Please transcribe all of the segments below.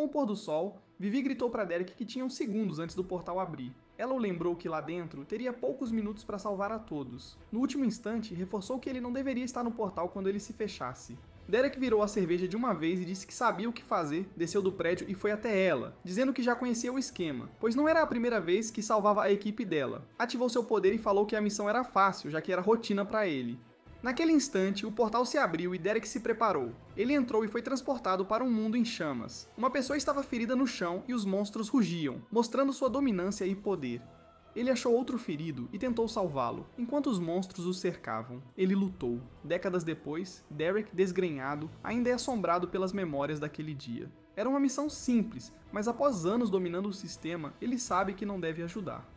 Com o pôr do sol, Vivi gritou para Derek que tinham segundos antes do portal abrir. Ela o lembrou que lá dentro teria poucos minutos para salvar a todos. No último instante, reforçou que ele não deveria estar no portal quando ele se fechasse. Derek virou a cerveja de uma vez e disse que sabia o que fazer, desceu do prédio e foi até ela, dizendo que já conhecia o esquema, pois não era a primeira vez que salvava a equipe dela. Ativou seu poder e falou que a missão era fácil, já que era rotina para ele. Naquele instante, o portal se abriu e Derek se preparou. Ele entrou e foi transportado para um mundo em chamas. Uma pessoa estava ferida no chão e os monstros rugiam, mostrando sua dominância e poder. Ele achou outro ferido e tentou salvá-lo, enquanto os monstros o cercavam. Ele lutou. Décadas depois, Derek, desgrenhado, ainda é assombrado pelas memórias daquele dia. Era uma missão simples, mas após anos dominando o sistema, ele sabe que não deve ajudar.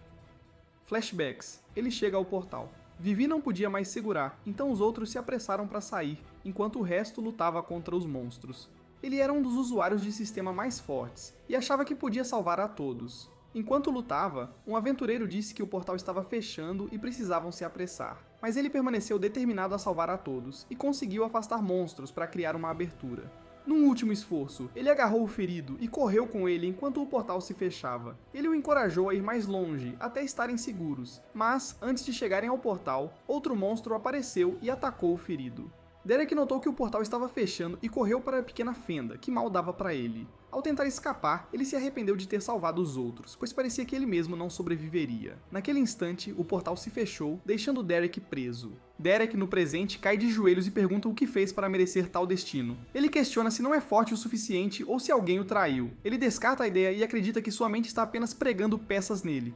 Flashbacks. Ele chega ao portal. Vivi não podia mais segurar, então os outros se apressaram para sair, enquanto o resto lutava contra os monstros. Ele era um dos usuários de sistema mais fortes, e achava que podia salvar a todos. Enquanto lutava, um aventureiro disse que o portal estava fechando e precisavam se apressar. Mas ele permaneceu determinado a salvar a todos, e conseguiu afastar monstros para criar uma abertura. Num último esforço, ele agarrou o ferido e correu com ele enquanto o portal se fechava. Ele o encorajou a ir mais longe, até estarem seguros, mas, antes de chegarem ao portal, outro monstro apareceu e atacou o ferido. Derek notou que o portal estava fechando e correu para a pequena fenda, que mal dava para ele. Ao tentar escapar, ele se arrependeu de ter salvado os outros, pois parecia que ele mesmo não sobreviveria. Naquele instante, o portal se fechou, deixando Derek preso. Derek, no presente, cai de joelhos e pergunta o que fez para merecer tal destino. Ele questiona se não é forte o suficiente ou se alguém o traiu. Ele descarta a ideia e acredita que sua mente está apenas pregando peças nele.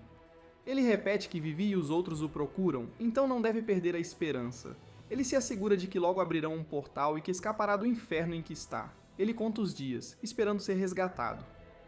Ele repete que Vivi e os outros o procuram, então não deve perder a esperança. Ele se assegura de que logo abrirão um portal e que escapará do inferno em que está. Ele conta os dias, esperando ser resgatado.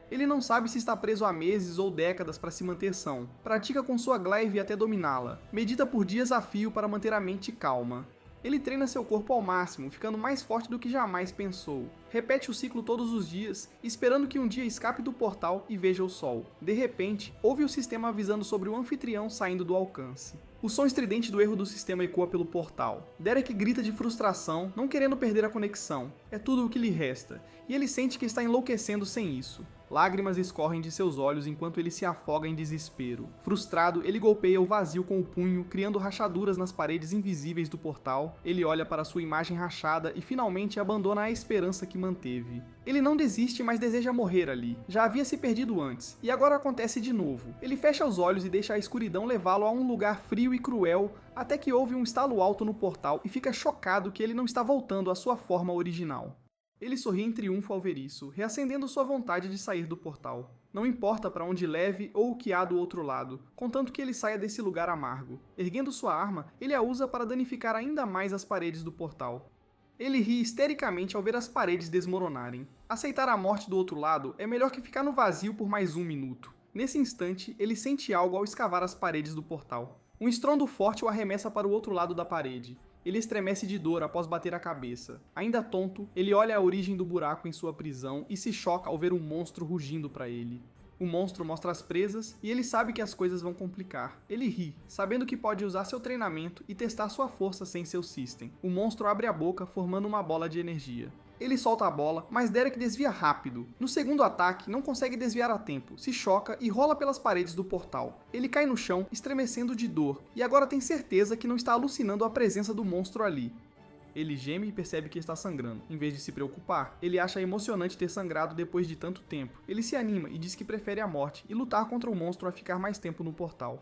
Ele não sabe se está preso há meses ou décadas para se manter são. Pratica com sua glaive até dominá-la. Medita por dias a fio para manter a mente calma. Ele treina seu corpo ao máximo, ficando mais forte do que jamais pensou. Repete o ciclo todos os dias, esperando que um dia escape do portal e veja o sol. De repente, ouve o sistema avisando sobre o anfitrião saindo do alcance. O som estridente do erro do sistema ecoa pelo portal. Derek grita de frustração, não querendo perder a conexão. É tudo o que lhe resta, e ele sente que está enlouquecendo sem isso. Lágrimas escorrem de seus olhos enquanto ele se afoga em desespero. Frustrado, ele golpeia o vazio com o punho, criando rachaduras nas paredes invisíveis do portal. Ele olha para sua imagem rachada e finalmente abandona a esperança que manteve. Ele não desiste, mas deseja morrer ali. Já havia se perdido antes, e agora acontece de novo. Ele fecha os olhos e deixa a escuridão levá-lo a um lugar frio e cruel, até que ouve um estalo alto no portal e fica chocado que ele não está voltando à sua forma original. Ele sorri em triunfo ao ver isso, reacendendo sua vontade de sair do portal. Não importa para onde leve ou o que há do outro lado, contanto que ele saia desse lugar amargo. Erguendo sua arma, ele a usa para danificar ainda mais as paredes do portal. Ele ri histericamente ao ver as paredes desmoronarem. Aceitar a morte do outro lado é melhor que ficar no vazio por mais um minuto. Nesse instante, ele sente algo ao escavar as paredes do portal. Um estrondo forte o arremessa para o outro lado da parede. Ele estremece de dor após bater a cabeça. Ainda tonto, ele olha a origem do buraco em sua prisão e se choca ao ver um monstro rugindo para ele. O monstro mostra as presas e ele sabe que as coisas vão complicar. Ele ri, sabendo que pode usar seu treinamento e testar sua força sem seu system. O monstro abre a boca, formando uma bola de energia. Ele solta a bola, mas Derek desvia rápido. No segundo ataque, não consegue desviar a tempo, se choca e rola pelas paredes do portal. Ele cai no chão, estremecendo de dor, e agora tem certeza que não está alucinando a presença do monstro ali. Ele geme e percebe que está sangrando. Em vez de se preocupar, ele acha emocionante ter sangrado depois de tanto tempo. Ele se anima e diz que prefere a morte e lutar contra o monstro a ficar mais tempo no portal.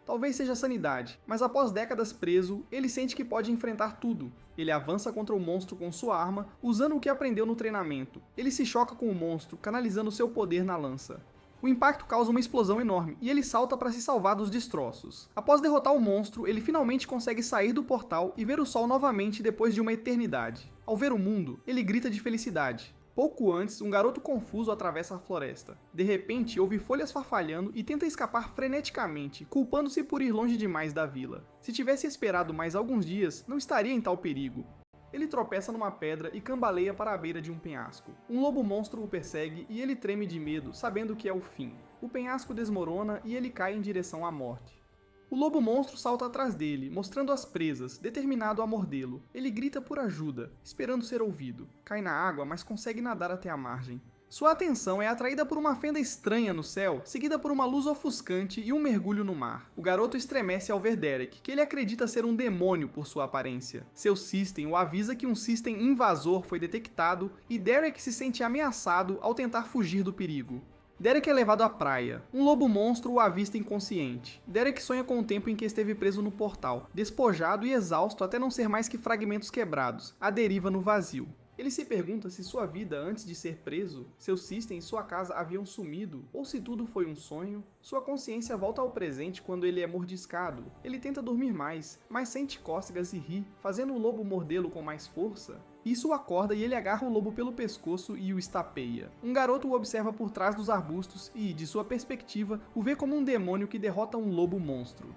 Talvez seja sanidade, mas após décadas preso, ele sente que pode enfrentar tudo. Ele avança contra o monstro com sua arma, usando o que aprendeu no treinamento. Ele se choca com o monstro, canalizando seu poder na lança. O impacto causa uma explosão enorme, e ele salta para se salvar dos destroços. Após derrotar o monstro, ele finalmente consegue sair do portal e ver o sol novamente depois de uma eternidade. Ao ver o mundo, ele grita de felicidade. Pouco antes, um garoto confuso atravessa a floresta. De repente, ouve folhas farfalhando e tenta escapar freneticamente, culpando-se por ir longe demais da vila. Se tivesse esperado mais alguns dias, não estaria em tal perigo. Ele tropeça numa pedra e cambaleia para a beira de um penhasco. Um lobo monstro o persegue e ele treme de medo, sabendo que é o fim. O penhasco desmorona e ele cai em direção à morte. O lobo monstro salta atrás dele, mostrando as presas, determinado a mordê-lo. Ele grita por ajuda, esperando ser ouvido. Cai na água, mas consegue nadar até a margem. Sua atenção é atraída por uma fenda estranha no céu, seguida por uma luz ofuscante e um mergulho no mar. O garoto estremece ao ver Derek, que ele acredita ser um demônio por sua aparência. Seu system o avisa que um system invasor foi detectado e Derek se sente ameaçado ao tentar fugir do perigo. Derek é levado à praia. Um lobo monstro o avista inconsciente. Derek sonha com o tempo em que esteve preso no portal, despojado e exausto até não ser mais que fragmentos quebrados, à deriva no vazio. Ele se pergunta se sua vida antes de ser preso, seu system e sua casa haviam sumido, ou se tudo foi um sonho. Sua consciência volta ao presente quando ele é mordiscado. Ele tenta dormir mais, mas sente cócegas e ri, fazendo o lobo mordê-lo com mais força. Isso o acorda e ele agarra o lobo pelo pescoço e o estapeia. Um garoto o observa por trás dos arbustos e, de sua perspectiva, o vê como um demônio que derrota um lobo monstro.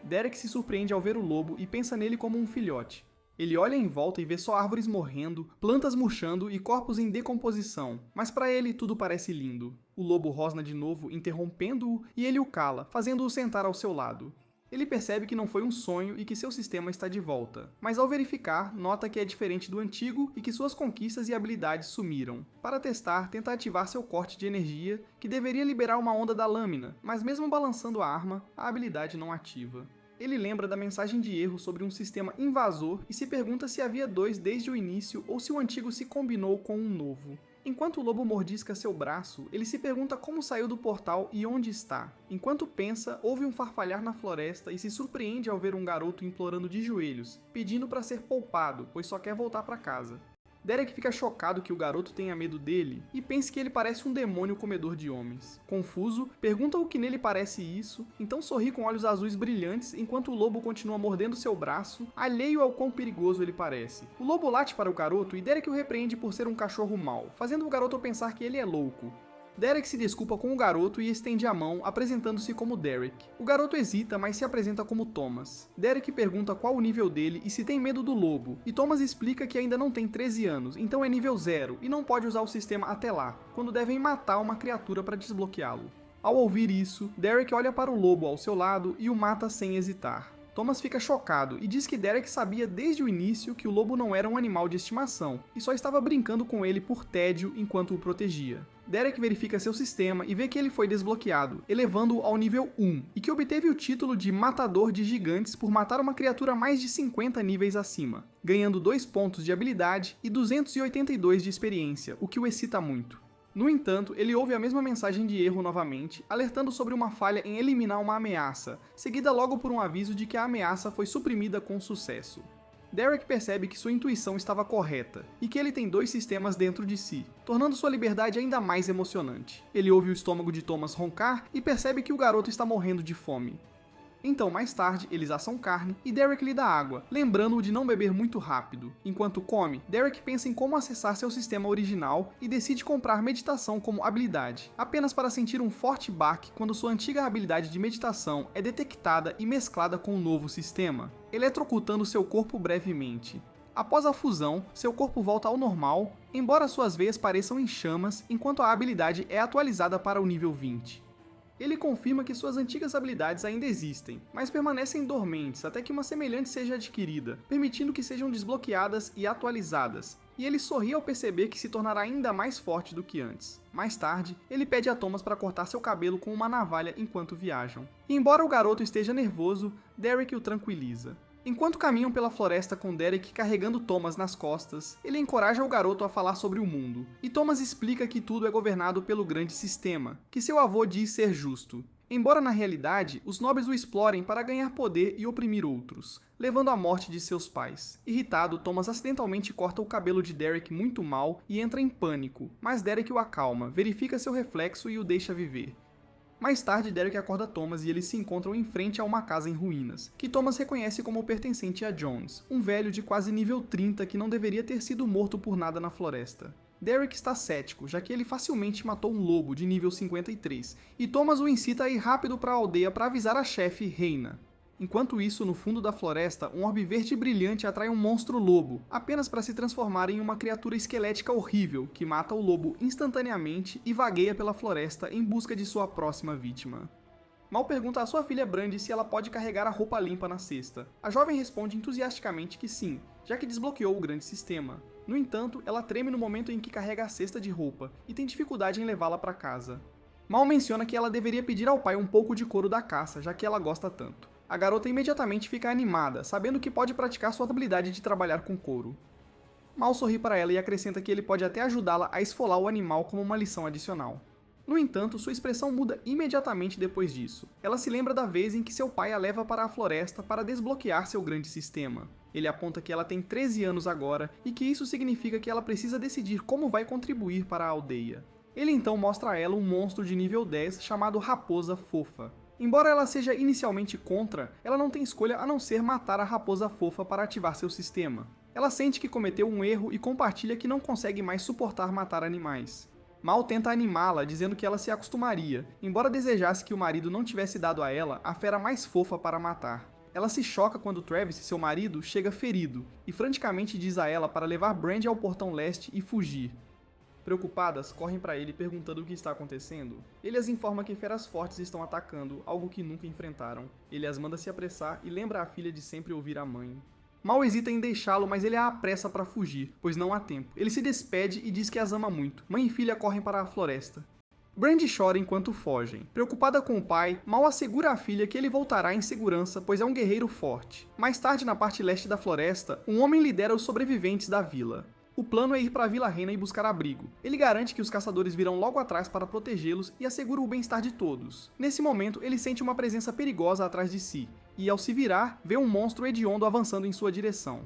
Derek se surpreende ao ver o lobo e pensa nele como um filhote. Ele olha em volta e vê só árvores morrendo, plantas murchando e corpos em decomposição, mas para ele tudo parece lindo. O lobo rosna de novo, interrompendo-o, e ele o cala, fazendo-o sentar ao seu lado. Ele percebe que não foi um sonho e que seu sistema está de volta, mas ao verificar, nota que é diferente do antigo e que suas conquistas e habilidades sumiram. Para testar, tenta ativar seu corte de energia, que deveria liberar uma onda da lâmina, mas mesmo balançando a arma, a habilidade não ativa. Ele lembra da mensagem de erro sobre um sistema invasor e se pergunta se havia dois desde o início ou se o antigo se combinou com um novo. Enquanto o lobo mordisca seu braço, ele se pergunta como saiu do portal e onde está. Enquanto pensa, ouve um farfalhar na floresta e se surpreende ao ver um garoto implorando de joelhos, pedindo para ser poupado, pois só quer voltar para casa. Derek fica chocado que o garoto tenha medo dele e pensa que ele parece um demônio comedor de homens. Confuso, pergunta o que nele parece isso, então sorri com olhos azuis brilhantes enquanto o lobo continua mordendo seu braço, alheio ao quão perigoso ele parece. O lobo late para o garoto e Derek o repreende por ser um cachorro mau, fazendo o garoto pensar que ele é louco. Derek se desculpa com o garoto e estende a mão, apresentando-se como Derek. O garoto hesita, mas se apresenta como Thomas. Derek pergunta qual o nível dele e se tem medo do lobo, e Thomas explica que ainda não tem 13 anos, então é nível 0 e não pode usar o sistema até lá, quando devem matar uma criatura para desbloqueá-lo. Ao ouvir isso, Derek olha para o lobo ao seu lado e o mata sem hesitar. Thomas fica chocado e diz que Derek sabia desde o início que o lobo não era um animal de estimação e só estava brincando com ele por tédio enquanto o protegia. Derek verifica seu sistema e vê que ele foi desbloqueado, elevando-o ao nível 1, e que obteve o título de Matador de Gigantes por matar uma criatura mais de 50 níveis acima, ganhando 2 pontos de habilidade e 282 de experiência, o que o excita muito. No entanto, ele ouve a mesma mensagem de erro novamente, alertando sobre uma falha em eliminar uma ameaça, seguida logo por um aviso de que a ameaça foi suprimida com sucesso. Derek percebe que sua intuição estava correta, e que ele tem 2 sistemas dentro de si, tornando sua liberdade ainda mais emocionante. Ele ouve o estômago de Thomas roncar e percebe que o garoto está morrendo de fome. Então, mais tarde, eles assam carne e Derek lhe dá água, lembrando-o de não beber muito rápido. Enquanto come, Derek pensa em como acessar seu sistema original e decide comprar meditação como habilidade, apenas para sentir um forte baque quando sua antiga habilidade de meditação é detectada e mesclada com o novo sistema, eletrocutando seu corpo brevemente. Após a fusão, seu corpo volta ao normal, embora suas veias pareçam em chamas, enquanto a habilidade é atualizada para o nível 20. Ele confirma que suas antigas habilidades ainda existem, mas permanecem dormentes até que uma semelhante seja adquirida, permitindo que sejam desbloqueadas e atualizadas, e ele sorri ao perceber que se tornará ainda mais forte do que antes. Mais tarde, ele pede a Thomas para cortar seu cabelo com uma navalha enquanto viajam. E embora o garoto esteja nervoso, Derek o tranquiliza. Enquanto caminham pela floresta com Derek carregando Thomas nas costas, ele encoraja o garoto a falar sobre o mundo, e Thomas explica que tudo é governado pelo grande sistema, que seu avô diz ser justo. Embora na realidade, os nobres o explorem para ganhar poder e oprimir outros, levando à morte de seus pais. Irritado, Thomas acidentalmente corta o cabelo de Derek muito mal e entra em pânico, mas Derek o acalma, verifica seu reflexo e o deixa viver. Mais tarde, Derek acorda Thomas e eles se encontram em frente a uma casa em ruínas, que Thomas reconhece como pertencente a Jones, um velho de quase nível 30 que não deveria ter sido morto por nada na floresta. Derek está cético, já que ele facilmente matou um lobo de nível 53, e Thomas o incita a ir rápido para a aldeia para avisar a chefe, Reina. Enquanto isso, no fundo da floresta, um orbe verde brilhante atrai um monstro-lobo, apenas para se transformar em uma criatura esquelética horrível, que mata o lobo instantaneamente e vagueia pela floresta em busca de sua próxima vítima. Mal pergunta à sua filha Brandy se ela pode carregar a roupa limpa na cesta. A jovem responde entusiasticamente que sim, já que desbloqueou o grande sistema. No entanto, ela treme no momento em que carrega a cesta de roupa e tem dificuldade em levá-la para casa. Mal menciona que ela deveria pedir ao pai um pouco de couro da caça, já que ela gosta tanto. A garota imediatamente fica animada, sabendo que pode praticar sua habilidade de trabalhar com couro. Mal sorri para ela e acrescenta que ele pode até ajudá-la a esfolar o animal como uma lição adicional. No entanto, sua expressão muda imediatamente depois disso. Ela se lembra da vez em que seu pai a leva para a floresta para desbloquear seu grande sistema. Ele aponta que ela tem 13 anos agora e que isso significa que ela precisa decidir como vai contribuir para a aldeia. Ele então mostra a ela um monstro de nível 10 chamado Raposa Fofa. Embora ela seja inicialmente contra, ela não tem escolha a não ser matar a Raposa Fofa para ativar seu sistema. Ela sente que cometeu um erro e compartilha que não consegue mais suportar matar animais. Mal tenta animá-la, dizendo que ela se acostumaria, embora desejasse que o marido não tivesse dado a ela a fera mais fofa para matar. Ela se choca quando Travis, seu marido, chega ferido, e franticamente diz a ela para levar Brandy ao portão leste e fugir. Preocupadas, correm para ele perguntando o que está acontecendo. Ele as informa que feras fortes estão atacando, algo que nunca enfrentaram. Ele as manda se apressar e lembra a filha de sempre ouvir a mãe. Mal hesita em deixá-lo, mas ele a apressa para fugir, pois não há tempo. Ele se despede e diz que as ama muito. Mãe e filha correm para a floresta. Brandy chora enquanto fogem. Preocupada com o pai, Mal assegura à filha que ele voltará em segurança, pois é um guerreiro forte. Mais tarde, na parte leste da floresta, um homem lidera os sobreviventes da vila. O plano é ir para a Vila Reina e buscar abrigo. Ele garante que os caçadores virão logo atrás para protegê-los e assegura o bem-estar de todos. Nesse momento, ele sente uma presença perigosa atrás de si, e ao se virar, vê um monstro hediondo avançando em sua direção.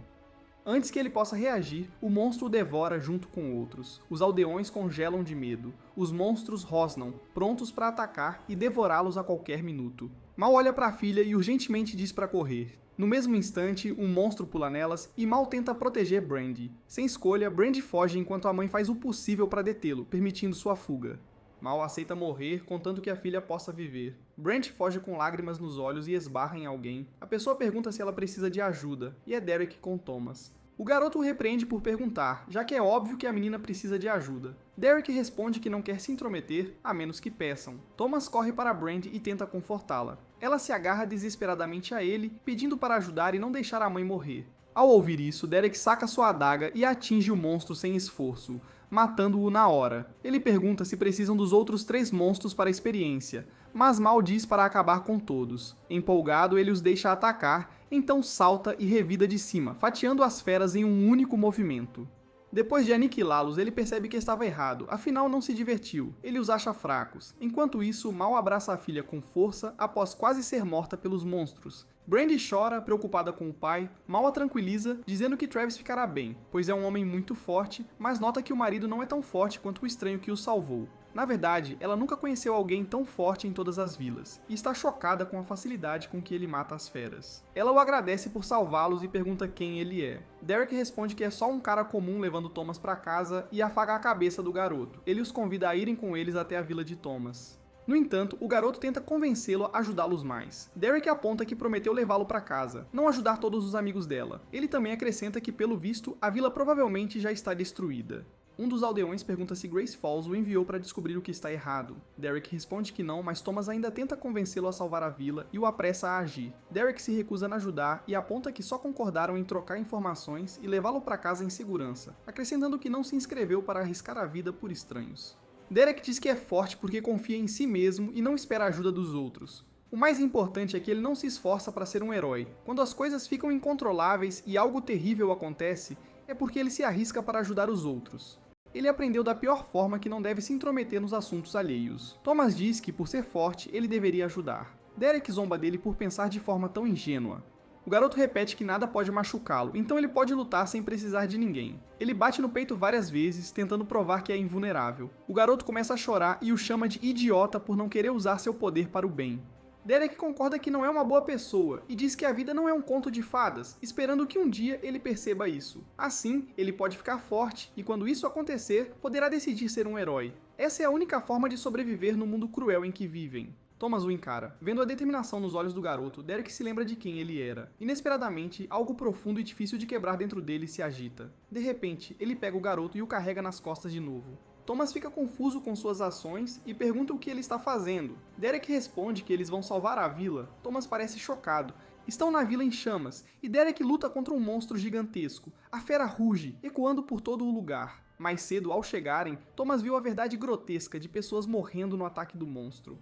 Antes que ele possa reagir, o monstro o devora junto com outros. Os aldeões congelam de medo. Os monstros rosnam, prontos para atacar e devorá-los a qualquer minuto. Mal olha para a filha e urgentemente diz para correr. No mesmo instante, um monstro pula nelas e Mal tenta proteger Brandy. Sem escolha, Brandy foge enquanto a mãe faz o possível para detê-lo, permitindo sua fuga. Mal aceita morrer, contanto que a filha possa viver. Brandy foge com lágrimas nos olhos e esbarra em alguém. A pessoa pergunta se ela precisa de ajuda, e é Derek com Thomas. O garoto o repreende por perguntar, já que é óbvio que a menina precisa de ajuda. Derek responde que não quer se intrometer, a menos que peçam. Thomas corre para Brandy e tenta confortá-la. Ela se agarra desesperadamente a ele, pedindo para ajudar e não deixar a mãe morrer. Ao ouvir isso, Derek saca sua adaga e atinge o monstro sem esforço, matando-o na hora. Ele pergunta se precisam dos outros 3 monstros para a experiência, mas Mal diz para acabar com todos. Empolgado, ele os deixa atacar, então salta e revida de cima, fatiando as feras em um único movimento. Depois de aniquilá-los, ele percebe que estava errado, afinal não se divertiu, ele os acha fracos. Enquanto isso, Mal abraça a filha com força após quase ser morta pelos monstros. Brandy chora, preocupada com o pai. Mal a tranquiliza, dizendo que Travis ficará bem, pois é um homem muito forte, mas nota que o marido não é tão forte quanto o estranho que o salvou. Na verdade, ela nunca conheceu alguém tão forte em todas as vilas, e está chocada com a facilidade com que ele mata as feras. Ela o agradece por salvá-los e pergunta quem ele é. Derek responde que é só um cara comum levando Thomas para casa e afaga a cabeça do garoto. Ele os convida a irem com eles até a vila de Thomas. No entanto, o garoto tenta convencê-lo a ajudá-los mais. Derek aponta que prometeu levá-lo para casa, não ajudar todos os amigos dela. Ele também acrescenta que, pelo visto, a vila provavelmente já está destruída. Um dos aldeões pergunta se Grace Falls o enviou para descobrir o que está errado. Derek responde que não, mas Thomas ainda tenta convencê-lo a salvar a vila e o apressa a agir. Derek se recusa a ajudar e aponta que só concordaram em trocar informações e levá-lo para casa em segurança, acrescentando que não se inscreveu para arriscar a vida por estranhos. Derek diz que é forte porque confia em si mesmo e não espera a ajuda dos outros. O mais importante é que ele não se esforça para ser um herói. Quando as coisas ficam incontroláveis e algo terrível acontece, é porque ele se arrisca para ajudar os outros. Ele aprendeu da pior forma que não deve se intrometer nos assuntos alheios. Thomas diz que, por ser forte, ele deveria ajudar. Derek zomba dele por pensar de forma tão ingênua. O garoto repete que nada pode machucá-lo, então ele pode lutar sem precisar de ninguém. Ele bate no peito várias vezes, tentando provar que é invulnerável. O garoto começa a chorar e o chama de idiota por não querer usar seu poder para o bem. Derek concorda que não é uma boa pessoa e diz que a vida não é um conto de fadas, esperando que um dia ele perceba isso. Assim, ele pode ficar forte e quando isso acontecer, poderá decidir ser um herói. Essa é a única forma de sobreviver no mundo cruel em que vivem. Thomas o encara. Vendo a determinação nos olhos do garoto, Derek se lembra de quem ele era. Inesperadamente, algo profundo e difícil de quebrar dentro dele se agita. De repente, ele pega o garoto e o carrega nas costas de novo. Thomas fica confuso com suas ações e pergunta o que ele está fazendo. Derek responde que eles vão salvar a vila. Thomas parece chocado Estão na vila em chamas, e Derek luta contra um monstro gigantesco. A fera ruge, ecoando por todo o lugar. Mais cedo, ao chegarem, Thomas viu a verdade grotesca de pessoas morrendo no ataque do monstro.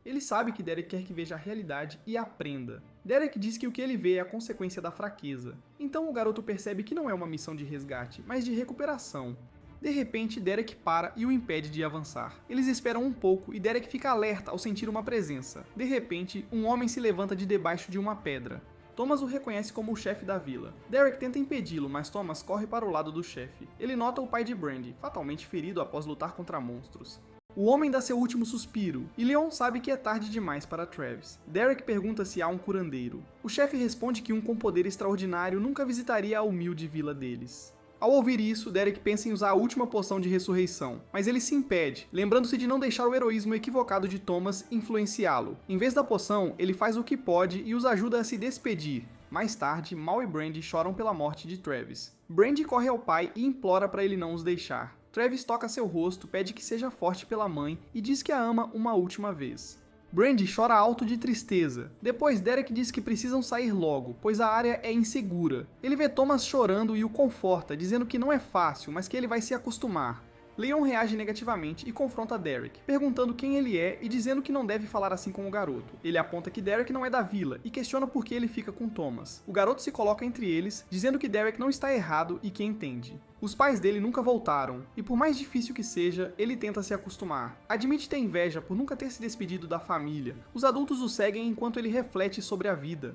Ele sabe que Derek quer que veja a realidade e aprenda. Derek diz que o que ele vê é a consequência da fraqueza. Então o garoto percebe que não é uma missão de resgate, mas de recuperação. De repente, Derek para e o impede de avançar. Eles esperam um pouco e Derek fica alerta ao sentir uma presença. De repente, um homem se levanta de debaixo de uma pedra. Thomas o reconhece como o chefe da vila. Derek tenta impedi-lo, mas Thomas corre para o lado do chefe. Ele nota o pai de Brandy, fatalmente ferido após lutar contra monstros. O homem dá seu último suspiro, e Leon sabe que é tarde demais para Travis. Derek pergunta se há um curandeiro. O chefe responde que um com poder extraordinário nunca visitaria a humilde vila deles. Ao ouvir isso, Derek pensa em usar a última poção de ressurreição, mas ele se impede, lembrando-se de não deixar o heroísmo equivocado de Thomas influenciá-lo. Em vez da poção, ele faz o que pode e os ajuda a se despedir. Mais tarde, Mal e Brandy choram pela morte de Travis. Brandy corre ao pai e implora para ele não os deixar. Travis toca seu rosto, pede que seja forte pela mãe e diz que a ama uma última vez. Brandy chora alto de tristeza. Depois, Derek diz que precisam sair logo, pois a área é insegura. Ele vê Thomas chorando e o conforta, dizendo que não é fácil, mas que ele vai se acostumar. Leon reage negativamente e confronta Derek, perguntando quem ele é e dizendo que não deve falar assim com o garoto. Ele aponta que Derek não é da vila e questiona por que ele fica com Thomas. O garoto se coloca entre eles, dizendo que Derek não está errado e que entende. Os pais dele nunca voltaram, e por mais difícil que seja, ele tenta se acostumar. Admite ter inveja por nunca ter se despedido da família. Os adultos o seguem enquanto ele reflete sobre a vida.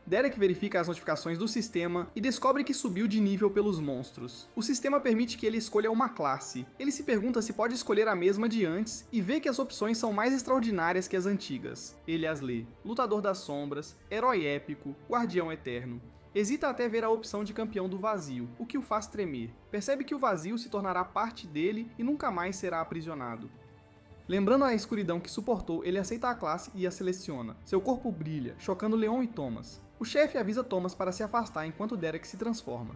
Derek verifica as notificações do sistema e descobre que subiu de nível pelos monstros. O sistema permite que ele escolha uma classe. Ele se pergunta se pode escolher a mesma de antes e vê que as opções são mais extraordinárias que as antigas. Ele as lê: Lutador das Sombras, Herói Épico, Guardião Eterno. Hesita até ver a opção de Campeão do Vazio, o que o faz tremer. Percebe que o vazio se tornará parte dele e nunca mais será aprisionado. Lembrando a escuridão que suportou, ele aceita a classe e a seleciona. Seu corpo brilha, chocando Leon e Thomas. O chefe avisa Thomas para se afastar enquanto Derek se transforma.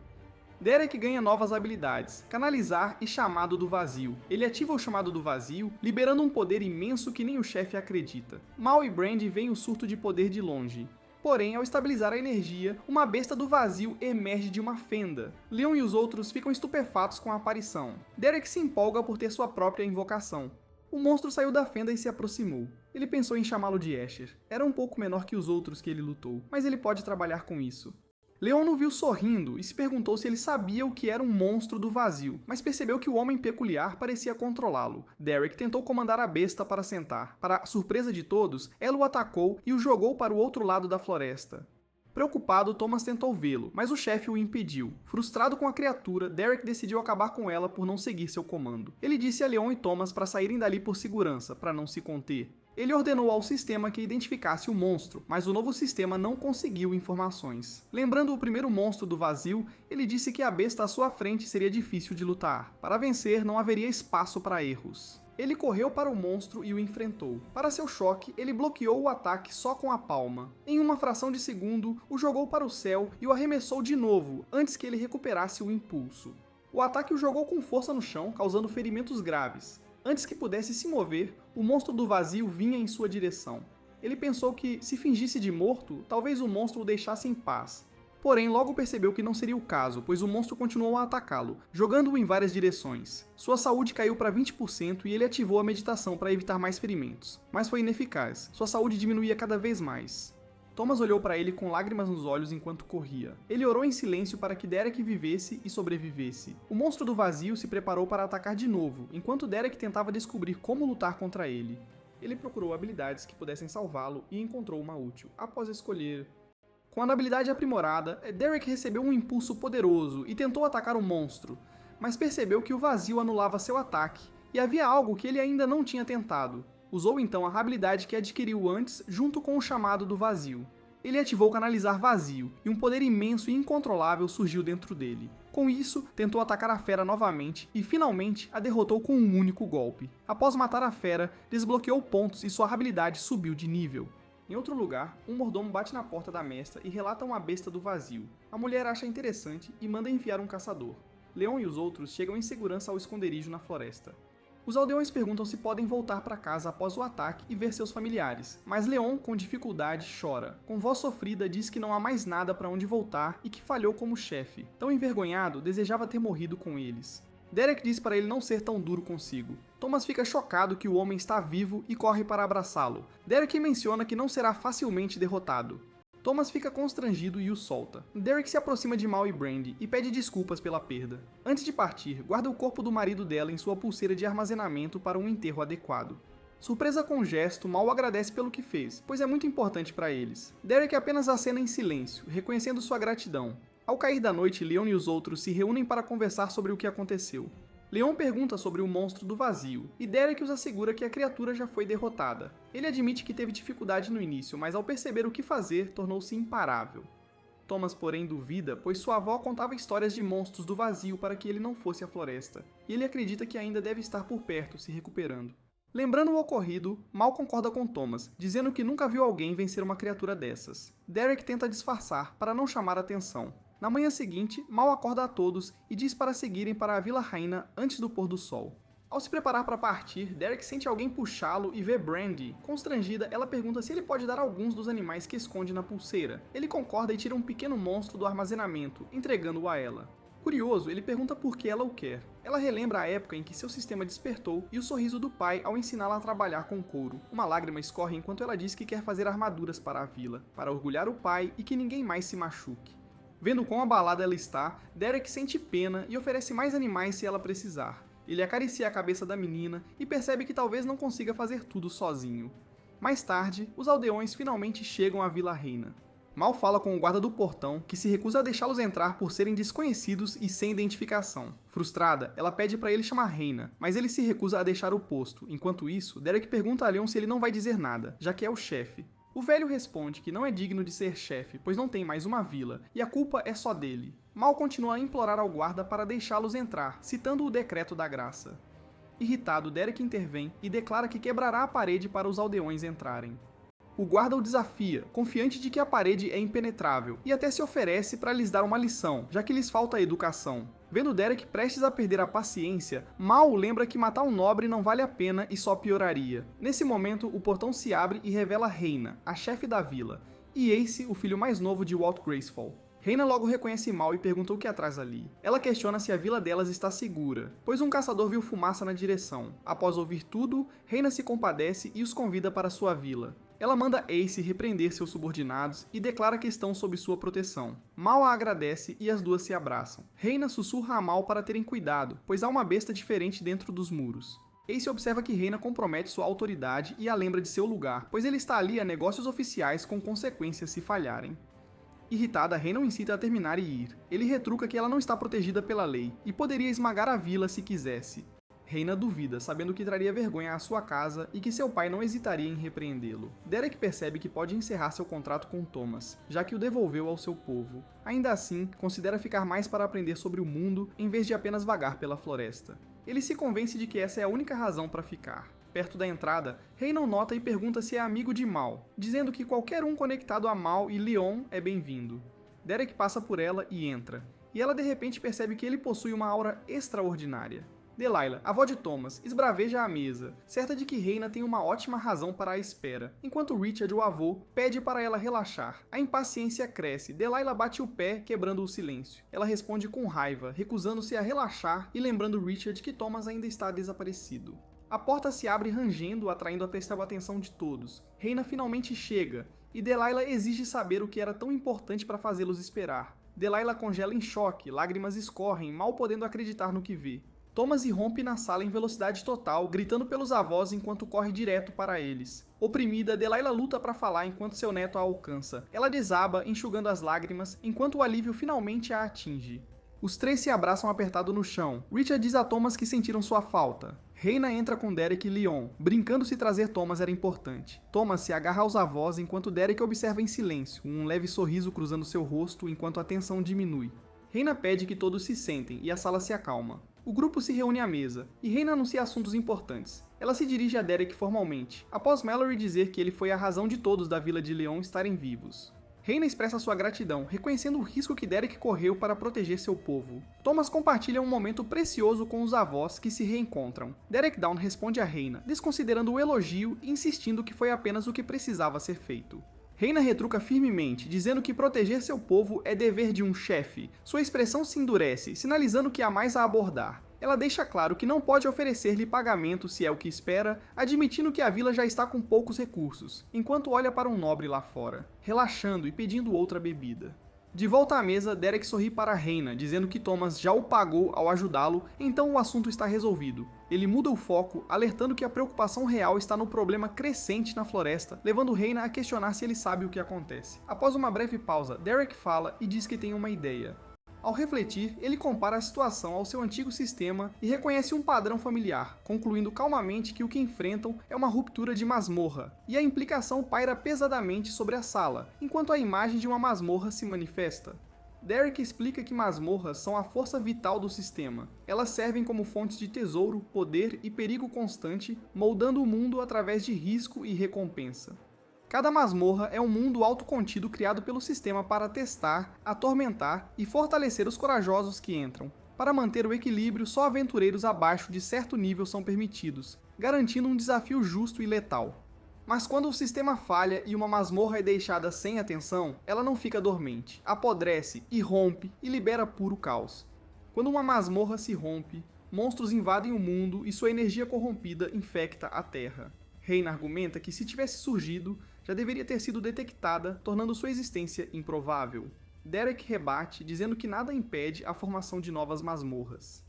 Derek ganha novas habilidades, Canalizar e Chamado do Vazio. Ele ativa o Chamado do Vazio, liberando um poder imenso que nem o chefe acredita. Mal e Brandy veem o surto de poder de longe. Porém, ao estabilizar a energia, uma besta do vazio emerge de uma fenda. Leon e os outros ficam estupefatos com a aparição. Derek se empolga por ter sua própria invocação. O monstro saiu da fenda e se aproximou. Ele pensou em chamá-lo de Escher. Era um pouco menor que os outros que ele lutou, mas ele pode trabalhar com isso. Leon o viu sorrindo e se perguntou se ele sabia o que era um monstro do vazio, mas percebeu que o homem peculiar parecia controlá-lo. Derek tentou comandar a besta para sentar. Para surpresa de todos, ela o atacou e o jogou para o outro lado da floresta. Preocupado, Thomas tentou vê-lo, mas o chefe o impediu. Frustrado com a criatura, Derek decidiu acabar com ela por não seguir seu comando. Ele disse a Leon e Thomas para saírem dali por segurança, para não se conter. Ele ordenou ao sistema que identificasse o monstro, mas o novo sistema não conseguiu informações. Lembrando o primeiro monstro do vazio, ele disse que a besta à sua frente seria difícil de lutar. Para vencer, não haveria espaço para erros. Ele correu para o monstro e o enfrentou. Para seu choque, ele bloqueou o ataque só com a palma. Em uma fração de segundo, o jogou para o céu e o arremessou de novo, antes que ele recuperasse o impulso. O ataque o jogou com força no chão, causando ferimentos graves. Antes que pudesse se mover, o monstro do vazio vinha em sua direção. Ele pensou que, se fingisse de morto, talvez o monstro o deixasse em paz. Porém, logo percebeu que não seria o caso, pois o monstro continuou a atacá-lo, jogando-o em várias direções. Sua saúde caiu para 20% e ele ativou a meditação para evitar mais ferimentos. Mas foi ineficaz, sua saúde diminuía cada vez mais. Thomas olhou para ele com lágrimas nos olhos enquanto corria. Ele orou em silêncio para que Derek vivesse e sobrevivesse. O monstro do vazio se preparou para atacar de novo, enquanto Derek tentava descobrir como lutar contra ele. Ele procurou habilidades que pudessem salvá-lo e encontrou uma útil, após escolher. Com a habilidade aprimorada, Derek recebeu um impulso poderoso e tentou atacar o monstro, mas percebeu que o vazio anulava seu ataque, e havia algo que ele ainda não tinha tentado. Usou então a habilidade que adquiriu antes junto com o chamado do vazio. Ele ativou Canalizar Vazio, e um poder imenso e incontrolável surgiu dentro dele. Com isso, tentou atacar a fera novamente e finalmente a derrotou com um único golpe. Após matar a fera, desbloqueou pontos e sua habilidade subiu de nível. Em outro lugar, um mordomo bate na porta da mestra e relata uma besta do vazio. A mulher acha interessante e manda enviar um caçador. Leon e os outros chegam em segurança ao esconderijo na floresta. Os aldeões perguntam se podem voltar para casa após o ataque e ver seus familiares, mas Leon, com dificuldade, chora. Com voz sofrida, diz que não há mais nada para onde voltar e que falhou como chefe. Tão envergonhado, desejava ter morrido com eles. Derek diz para ele não ser tão duro consigo. Thomas fica chocado que o homem está vivo e corre para abraçá-lo. Derek menciona que não será facilmente derrotado. Thomas fica constrangido e o solta. Derek se aproxima de Mal e Brandy e pede desculpas pela perda. Antes de partir, guarda o corpo do marido dela em sua pulseira de armazenamento para um enterro adequado. Surpresa com o gesto, Mal agradece pelo que fez, pois é muito importante para eles. Derek apenas acena em silêncio, reconhecendo sua gratidão. Ao cair da noite, Leon e os outros se reúnem para conversar sobre o que aconteceu. Leon pergunta sobre o monstro do vazio, e Derek os assegura que a criatura já foi derrotada. Ele admite que teve dificuldade no início, mas ao perceber o que fazer, tornou-se imparável. Thomas, porém, duvida, pois sua avó contava histórias de monstros do vazio para que ele não fosse à floresta, e ele acredita que ainda deve estar por perto, se recuperando. Lembrando o ocorrido, Mal concorda com Thomas, dizendo que nunca viu alguém vencer uma criatura dessas. Derek tenta disfarçar, para não chamar atenção. Na manhã seguinte, Mal acorda a todos e diz para seguirem para a Vila Raina antes do pôr do sol. Ao se preparar para partir, Derek sente alguém puxá-lo e vê Brandy. Constrangida, ela pergunta se ele pode dar alguns dos animais que esconde na pulseira. Ele concorda e tira um pequeno monstro do armazenamento, entregando-o a ela. Curioso, ele pergunta por que ela o quer. Ela relembra a época em que seu sistema despertou e o sorriso do pai ao ensiná-la a trabalhar com couro. Uma lágrima escorre enquanto ela diz que quer fazer armaduras para a vila, para orgulhar o pai e que ninguém mais se machuque. Vendo quão abalada ela está, Derek sente pena e oferece mais animais se ela precisar. Ele acaricia a cabeça da menina e percebe que talvez não consiga fazer tudo sozinho. Mais tarde, os aldeões finalmente chegam à Vila Reina. Mal fala com o guarda do portão, que se recusa a deixá-los entrar por serem desconhecidos e sem identificação. Frustrada, ela pede para ele chamar Reina, mas ele se recusa a deixar o posto. Enquanto isso, Derek pergunta a Leon se ele não vai dizer nada, já que é o chefe. O velho responde que não é digno de ser chefe, pois não tem mais uma vila, e a culpa é só dele. Mal continua a implorar ao guarda para deixá-los entrar, citando o decreto da graça. Irritado, Derek intervém e declara que quebrará a parede para os aldeões entrarem. O guarda o desafia, confiante de que a parede é impenetrável, e até se oferece para lhes dar uma lição, já que lhes falta educação. Vendo Derek prestes a perder a paciência, Mal lembra que matar um nobre não vale a pena e só pioraria. Nesse momento, o portão se abre e revela Reina, a chefe da vila, e Ace, o filho mais novo de Walt Gracefall. Reina logo reconhece Mal e pergunta o que há atrás ali. Ela questiona se a vila delas está segura, pois um caçador viu fumaça na direção. Após ouvir tudo, Reina se compadece e os convida para sua vila. Ela manda Ace repreender seus subordinados e declara que estão sob sua proteção. Mal a agradece e as duas se abraçam. Reina sussurra a Mal para terem cuidado, pois há uma besta diferente dentro dos muros. Ace observa que Reina compromete sua autoridade e a lembra de seu lugar, pois ele está ali a negócios oficiais com consequências se falharem. Irritada, Reina o incita a terminar e ir. Ele retruca que ela não está protegida pela lei e poderia esmagar a vila se quisesse. Reina duvida, sabendo que traria vergonha à sua casa e que seu pai não hesitaria em repreendê-lo. Derek percebe que pode encerrar seu contrato com Thomas, já que o devolveu ao seu povo. Ainda assim, considera ficar mais para aprender sobre o mundo em vez de apenas vagar pela floresta. Ele se convence de que essa é a única razão para ficar. Perto da entrada, Reina o nota e pergunta se é amigo de Mal, dizendo que qualquer um conectado a Mal e Leon é bem-vindo. Derek passa por ela e entra, e ela de repente percebe que ele possui uma aura extraordinária. Delilah, avó de Thomas, esbraveja a mesa, certa de que Reina tem uma ótima razão para a espera, enquanto Richard, o avô, pede para ela relaxar. A impaciência cresce, Delilah bate o pé, quebrando o silêncio. Ela responde com raiva, recusando-se a relaxar e lembrando Richard que Thomas ainda está desaparecido. A porta se abre rangendo, atraindo a atenção de todos. Reina finalmente chega, e Delilah exige saber o que era tão importante para fazê-los esperar. Delilah congela em choque, lágrimas escorrem, mal podendo acreditar no que vê. Thomas irrompe na sala em velocidade total, gritando pelos avós enquanto corre direto para eles. Oprimida, Delilah luta para falar enquanto seu neto a alcança. Ela desaba, enxugando as lágrimas, enquanto o alívio finalmente a atinge. Os três se abraçam apertado no chão. Richard diz a Thomas que sentiram sua falta. Reina entra com Derek e Leon, brincando se trazer Thomas era importante. Thomas se agarra aos avós enquanto Derek observa em silêncio, um leve sorriso cruzando seu rosto enquanto a tensão diminui. Reina pede que todos se sentem e a sala se acalma. O grupo se reúne à mesa, e Reina anuncia assuntos importantes. Ela se dirige a Derek formalmente, após Mallory dizer que ele foi a razão de todos da vila de Leon estarem vivos. Reina expressa sua gratidão, reconhecendo o risco que Derek correu para proteger seu povo. Thomas compartilha um momento precioso com os avós que se reencontram. Derek Dawn responde a Reina, desconsiderando o elogio e insistindo que foi apenas o que precisava ser feito. Reina retruca firmemente, dizendo que proteger seu povo é dever de um chefe. Sua expressão se endurece, sinalizando que há mais a abordar. Ela deixa claro que não pode oferecer-lhe pagamento se é o que espera, admitindo que a vila já está com poucos recursos, enquanto olha para um nobre lá fora, relaxando e pedindo outra bebida. De volta à mesa, Derek sorri para a Reina, dizendo que Thomas já o pagou ao ajudá-lo, então o assunto está resolvido. Ele muda o foco, alertando que a preocupação real está no problema crescente na floresta, levando Reina a questionar se ele sabe o que acontece. Após uma breve pausa, Derek fala e diz que tem uma ideia. Ao refletir, ele compara a situação ao seu antigo sistema e reconhece um padrão familiar, concluindo calmamente que o que enfrentam é uma ruptura de masmorra, e a implicação paira pesadamente sobre a sala, enquanto a imagem de uma masmorra se manifesta. Derek explica que masmorras são a força vital do sistema. Elas servem como fontes de tesouro, poder e perigo constante, moldando o mundo através de risco e recompensa. Cada masmorra é um mundo autocontido criado pelo sistema para testar, atormentar e fortalecer os corajosos que entram. Para manter o equilíbrio, só aventureiros abaixo de certo nível são permitidos, garantindo um desafio justo e letal. Mas quando o sistema falha e uma masmorra é deixada sem atenção, ela não fica dormente, apodrece, irrompe e libera puro caos. Quando uma masmorra se rompe, monstros invadem o mundo e sua energia corrompida infecta a Terra. Reina argumenta que se tivesse surgido, já deveria ter sido detectada, tornando sua existência improvável. Derek rebate, dizendo que nada impede a formação de novas masmorras.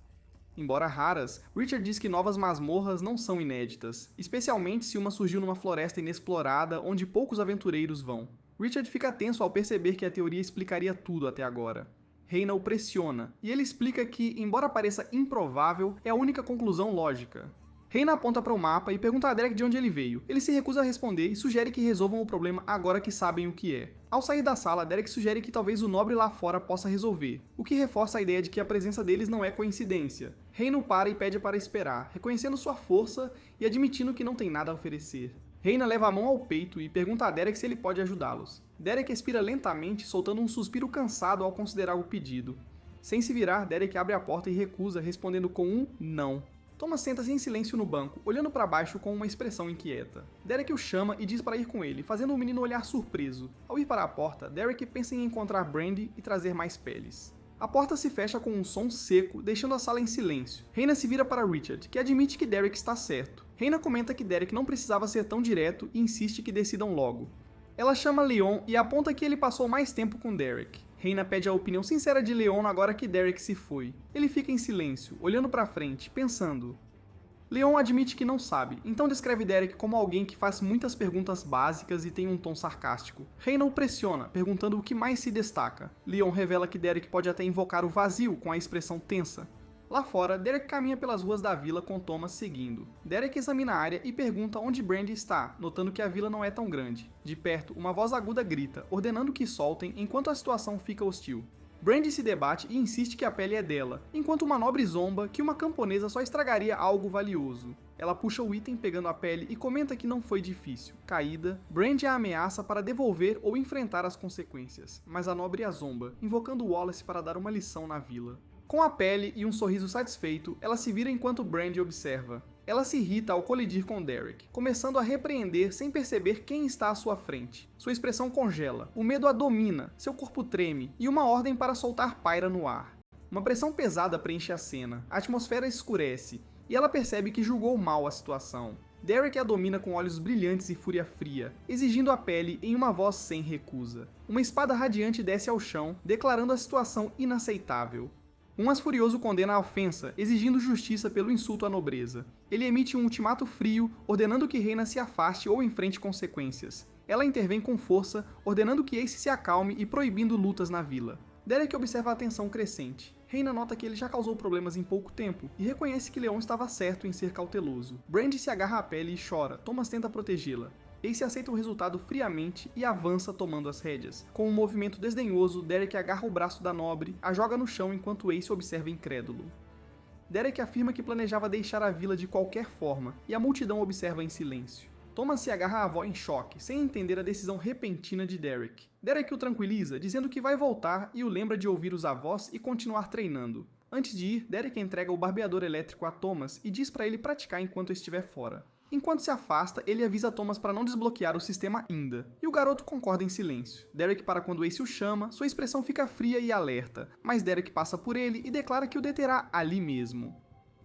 Embora raras, Richard diz que novas masmorras não são inéditas, especialmente se uma surgiu numa floresta inexplorada onde poucos aventureiros vão. Richard fica tenso ao perceber que a teoria explicaria tudo até agora. Reina o pressiona, e ele explica que, embora pareça improvável, é a única conclusão lógica. Reina aponta para o mapa e pergunta a Derek de onde ele veio. Ele se recusa a responder e sugere que resolvam o problema agora que sabem o que é. Ao sair da sala, Derek sugere que talvez o nobre lá fora possa resolver, o que reforça a ideia de que a presença deles não é coincidência. Reina o para e pede para esperar, reconhecendo sua força e admitindo que não tem nada a oferecer. Reina leva a mão ao peito e pergunta a Derek se ele pode ajudá-los. Derek expira lentamente, soltando um suspiro cansado ao considerar o pedido. Sem se virar, Derek abre a porta e recusa, respondendo com um não. Thomas senta-se em silêncio no banco, olhando para baixo com uma expressão inquieta. Derek o chama e diz para ir com ele, fazendo o menino olhar surpreso. Ao ir para a porta, Derek pensa em encontrar Brandy e trazer mais peles. A porta se fecha com um som seco, deixando a sala em silêncio. Reina se vira para Richard, que admite que Derek está certo. Reina comenta que Derek não precisava ser tão direto e insiste que decidam logo. Ela chama Leon e aponta que ele passou mais tempo com Derek. Reina pede a opinião sincera de Leon agora que Derek se foi. Ele fica em silêncio, olhando para frente, pensando. Leon admite que não sabe, então descreve Derek como alguém que faz muitas perguntas básicas e tem um tom sarcástico. Reina o pressiona, perguntando o que mais se destaca. Leon revela que Derek pode até invocar o vazio com a expressão tensa. Lá fora, Derek caminha pelas ruas da vila com Thomas seguindo. Derek examina a área e pergunta onde Brandy está, notando que a vila não é tão grande. De perto, uma voz aguda grita, ordenando que soltem enquanto a situação fica hostil. Brandy se debate e insiste que a pele é dela, enquanto uma nobre zomba que uma camponesa só estragaria algo valioso. Ela puxa o item pegando a pele e comenta que não foi difícil. Caída, Brandy a ameaça para devolver ou enfrentar as consequências, mas a nobre a zomba, invocando Wallace para dar uma lição na vila. Com a pele e um sorriso satisfeito, ela se vira enquanto Brandy observa. Ela se irrita ao colidir com Derek, começando a repreender sem perceber quem está à sua frente. Sua expressão congela, o medo a domina, seu corpo treme e uma ordem para soltar paira no ar. Uma pressão pesada preenche a cena, a atmosfera escurece e ela percebe que julgou mal a situação. Derek a domina com olhos brilhantes e fúria fria, exigindo a pele em uma voz sem recusa. Uma espada radiante desce ao chão, declarando a situação inaceitável. Umas furioso condena a ofensa, exigindo justiça pelo insulto à nobreza. Ele emite um ultimato frio, ordenando que Reina se afaste ou enfrente consequências. Ela intervém com força, ordenando que Ace se acalme e proibindo lutas na vila. Derek observa a tensão crescente. Reina nota que ele já causou problemas em pouco tempo e reconhece que Leon estava certo em ser cauteloso. Brandy se agarra à pele e chora, Thomas tenta protegê-la. Ace aceita o resultado friamente e avança tomando as rédeas. Com um movimento desdenhoso, Derek agarra o braço da nobre, a joga no chão enquanto Ace observa incrédulo. Derek afirma que planejava deixar a vila de qualquer forma, e a multidão observa em silêncio. Thomas se agarra à avó em choque, sem entender a decisão repentina de Derek. Derek o tranquiliza, dizendo que vai voltar e o lembra de ouvir os avós e continuar treinando. Antes de ir, Derek entrega o barbeador elétrico a Thomas e diz para ele praticar enquanto estiver fora. Enquanto se afasta, ele avisa Thomas para não desbloquear o sistema ainda, e o garoto concorda em silêncio. Derek para quando Ace o chama, sua expressão fica fria e alerta, mas Derek passa por ele e declara que o deterá ali mesmo.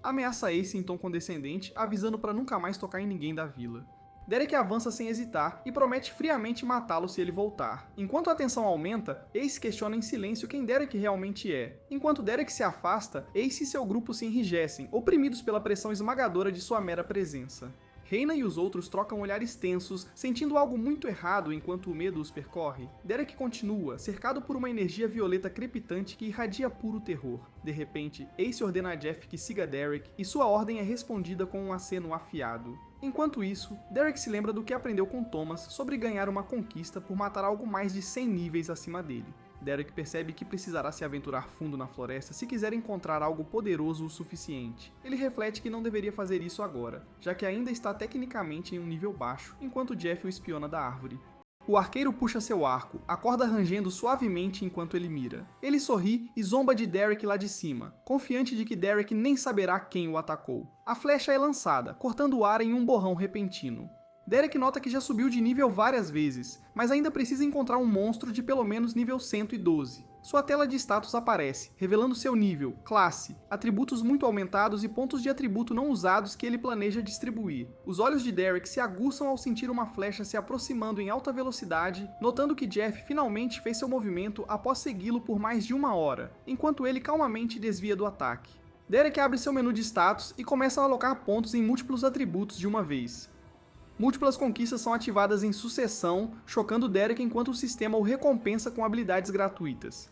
Ameaça Ace em tom condescendente, avisando para nunca mais tocar em ninguém da vila. Derek avança sem hesitar e promete friamente matá-lo se ele voltar. Enquanto a tensão aumenta, Ace questiona em silêncio quem Derek realmente é. Enquanto Derek se afasta, Ace e seu grupo se enrijecem, oprimidos pela pressão esmagadora de sua mera presença. Reina e os outros trocam olhares tensos, sentindo algo muito errado enquanto o medo os percorre. Derek continua, cercado por uma energia violeta crepitante que irradia puro terror. De repente, Ace ordena a Jeff que siga Derek, e sua ordem é respondida com um aceno afiado. Enquanto isso, Derek se lembra do que aprendeu com Thomas sobre ganhar uma conquista por matar algo mais de 100 níveis acima dele. Derek percebe que precisará se aventurar fundo na floresta se quiser encontrar algo poderoso o suficiente. Ele reflete que não deveria fazer isso agora, já que ainda está tecnicamente em um nível baixo, enquanto Jeff o espiona da árvore. O arqueiro puxa seu arco, a corda rangendo suavemente enquanto ele mira. Ele sorri e zomba de Derek lá de cima, confiante de que Derek nem saberá quem o atacou. A flecha é lançada, cortando o ar em um borrão repentino. Derek nota que já subiu de nível várias vezes, mas ainda precisa encontrar um monstro de pelo menos nível 112. Sua tela de status aparece, revelando seu nível, classe, atributos muito aumentados e pontos de atributo não usados que ele planeja distribuir. Os olhos de Derek se aguçam ao sentir uma flecha se aproximando em alta velocidade, notando que Jeff finalmente fez seu movimento após segui-lo por mais de 1 hora, enquanto ele calmamente desvia do ataque. Derek abre seu menu de status e começa a alocar pontos em múltiplos atributos de uma vez. Múltiplas conquistas são ativadas em sucessão, chocando Derek enquanto o sistema o recompensa com habilidades gratuitas.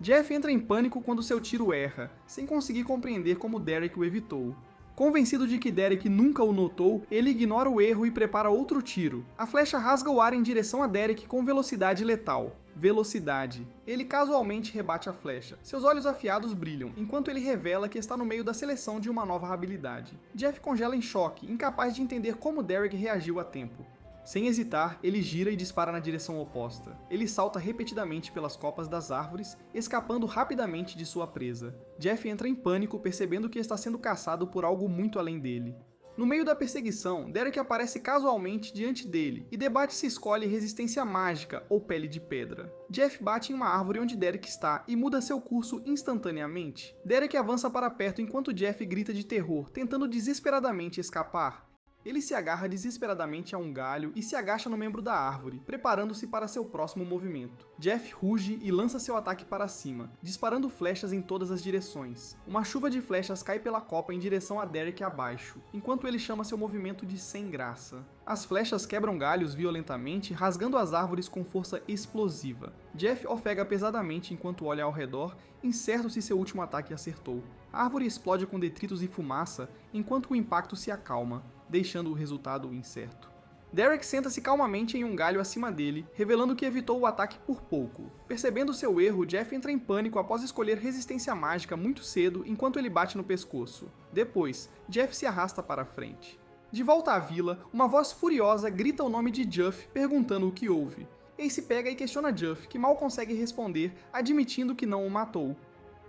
Jeff entra em pânico quando seu tiro erra, sem conseguir compreender como Derek o evitou. Convencido de que Derek nunca o notou, ele ignora o erro e prepara outro tiro. A flecha rasga o ar em direção a Derek com velocidade letal. Velocidade. Ele casualmente rebate a flecha. Seus olhos afiados brilham, enquanto ele revela que está no meio da seleção de uma nova habilidade. Jeff congela em choque, incapaz de entender como Derek reagiu a tempo. Sem hesitar, ele gira e dispara na direção oposta. Ele salta repetidamente pelas copas das árvores, escapando rapidamente de sua presa. Jeff entra em pânico, percebendo que está sendo caçado por algo muito além dele. No meio da perseguição, Derek aparece casualmente diante dele e debate se escolhe resistência mágica ou pele de pedra. Jeff bate em uma árvore onde Derek está e muda seu curso instantaneamente. Derek avança para perto enquanto Jeff grita de terror, tentando desesperadamente escapar. Ele se agarra desesperadamente a um galho e se agacha no membro da árvore, preparando-se para seu próximo movimento. Jeff ruge e lança seu ataque para cima, disparando flechas em todas as direções. Uma chuva de flechas cai pela copa em direção a Derek abaixo, enquanto ele chama seu movimento de sem graça. As flechas quebram galhos violentamente, rasgando as árvores com força explosiva. Jeff ofega pesadamente enquanto olha ao redor, incerto se seu último ataque acertou. A árvore explode com detritos e fumaça, enquanto o impacto se acalma, deixando o resultado incerto. Derek senta-se calmamente em um galho acima dele, revelando que evitou o ataque por pouco. Percebendo seu erro, Jeff entra em pânico após escolher resistência mágica muito cedo enquanto ele bate no pescoço. Depois, Jeff se arrasta para a frente. De volta à vila, uma voz furiosa grita o nome de Jeff, perguntando o que houve. Ace pega e questiona Jeff, que mal consegue responder, admitindo que não o matou.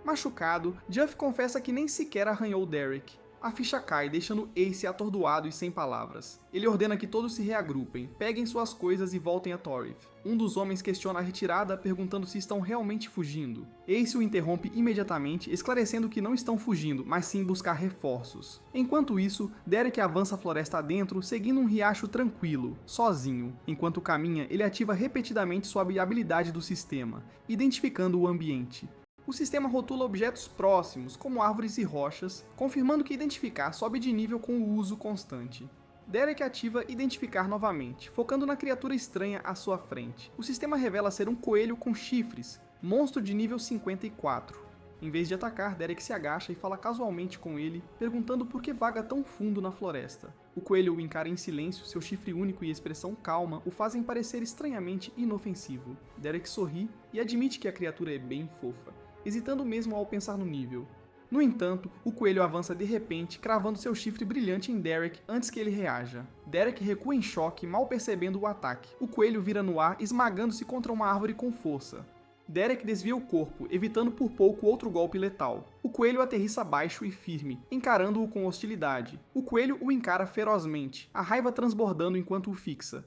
Machucado, Jeff confessa que nem sequer arranhou Derek. A ficha cai, deixando Ace atordoado e sem palavras. Ele ordena que todos se reagrupem, peguem suas coisas e voltem a Torith. Um dos homens questiona a retirada, perguntando se estão realmente fugindo. Ace o interrompe imediatamente, esclarecendo que não estão fugindo, mas sim buscar reforços. Enquanto isso, Derek avança a floresta adentro, seguindo um riacho tranquilo, sozinho. Enquanto caminha, ele ativa repetidamente sua habilidade do sistema, identificando o ambiente. O sistema rotula objetos próximos, como árvores e rochas, confirmando que identificar sobe de nível com o uso constante. Derek ativa Identificar novamente, focando na criatura estranha à sua frente. O sistema revela ser um coelho com chifres, monstro de nível 54. Em vez de atacar, Derek se agacha e fala casualmente com ele, perguntando por que vaga tão fundo na floresta. O coelho o encara em silêncio, seu chifre único e expressão calma o fazem parecer estranhamente inofensivo. Derek sorri e admite que a criatura é bem fofa, hesitando mesmo ao pensar no nível. No entanto, o coelho avança de repente, cravando seu chifre brilhante em Derek antes que ele reaja. Derek recua em choque, mal percebendo o ataque. O coelho vira no ar, esmagando-se contra uma árvore com força. Derek desvia o corpo, evitando por pouco outro golpe letal. O coelho aterrissa baixo e firme, encarando-o com hostilidade. O coelho o encara ferozmente, a raiva transbordando enquanto o fixa.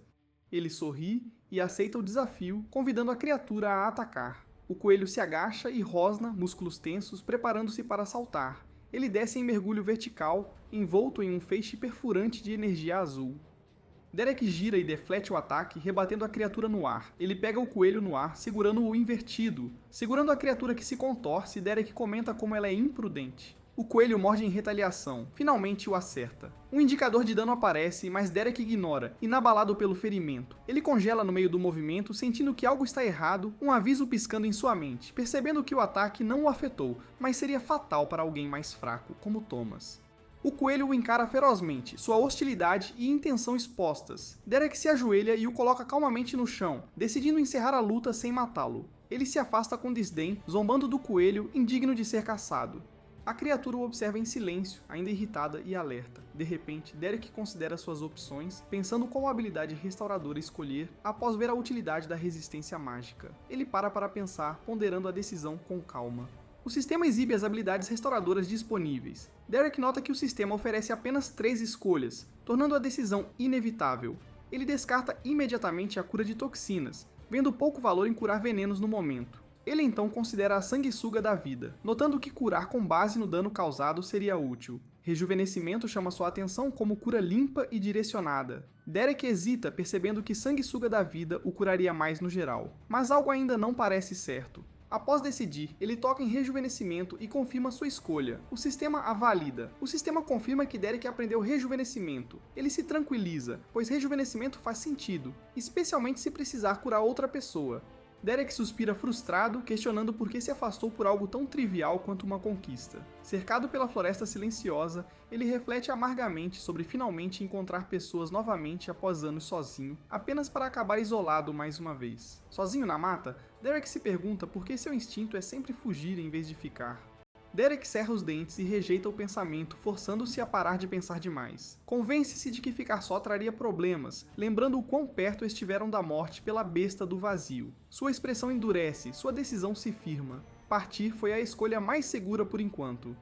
Ele sorri e aceita o desafio, convidando a criatura a atacar. O coelho se agacha e rosna, músculos tensos, preparando-se para saltar. Ele desce em mergulho vertical, envolto em um feixe perfurante de energia azul. Derek gira e deflete o ataque, rebatendo a criatura no ar. Ele pega o coelho no ar, segurando-o invertido. Segurando a criatura que se contorce, Derek comenta como ela é imprudente. O coelho morde em retaliação. Finalmente o acerta. Um indicador de dano aparece, mas Derek ignora, inabalado pelo ferimento. Ele congela no meio do movimento, sentindo que algo está errado, um aviso piscando em sua mente, percebendo que o ataque não o afetou, mas seria fatal para alguém mais fraco, como Thomas. O coelho o encara ferozmente, sua hostilidade e intenção expostas. Derek se ajoelha e o coloca calmamente no chão, decidindo encerrar a luta sem matá-lo. Ele se afasta com desdém, zombando do coelho, indigno de ser caçado. A criatura o observa em silêncio, ainda irritada e alerta. De repente, Derek considera suas opções, pensando qual habilidade restauradora escolher após ver a utilidade da resistência mágica. Ele para pensar, ponderando a decisão com calma. O sistema exibe as habilidades restauradoras disponíveis. Derek nota que o sistema oferece apenas 3 escolhas, tornando a decisão inevitável. Ele descarta imediatamente a cura de toxinas, vendo pouco valor em curar venenos no momento. Ele então considera a sanguessuga da vida, notando que curar com base no dano causado seria útil. Rejuvenescimento chama sua atenção como cura limpa e direcionada. Derek hesita, percebendo que sanguessuga da vida o curaria mais no geral, mas algo ainda não parece certo. Após decidir, ele toca em rejuvenescimento e confirma sua escolha. O sistema a valida. O sistema confirma que Derek aprendeu rejuvenescimento. Ele se tranquiliza, pois rejuvenescimento faz sentido, especialmente se precisar curar outra pessoa. Derek suspira frustrado, questionando por que se afastou por algo tão trivial quanto uma conquista. Cercado pela floresta silenciosa, ele reflete amargamente sobre finalmente encontrar pessoas novamente após anos sozinho, apenas para acabar isolado mais uma vez. Sozinho na mata, Derek se pergunta por que seu instinto é sempre fugir em vez de ficar. Derek cerra os dentes e rejeita o pensamento, forçando-se a parar de pensar demais. Convence-se de que ficar só traria problemas, lembrando o quão perto estiveram da morte pela besta do vazio. Sua expressão endurece, sua decisão se firma. Partir foi a escolha mais segura por enquanto.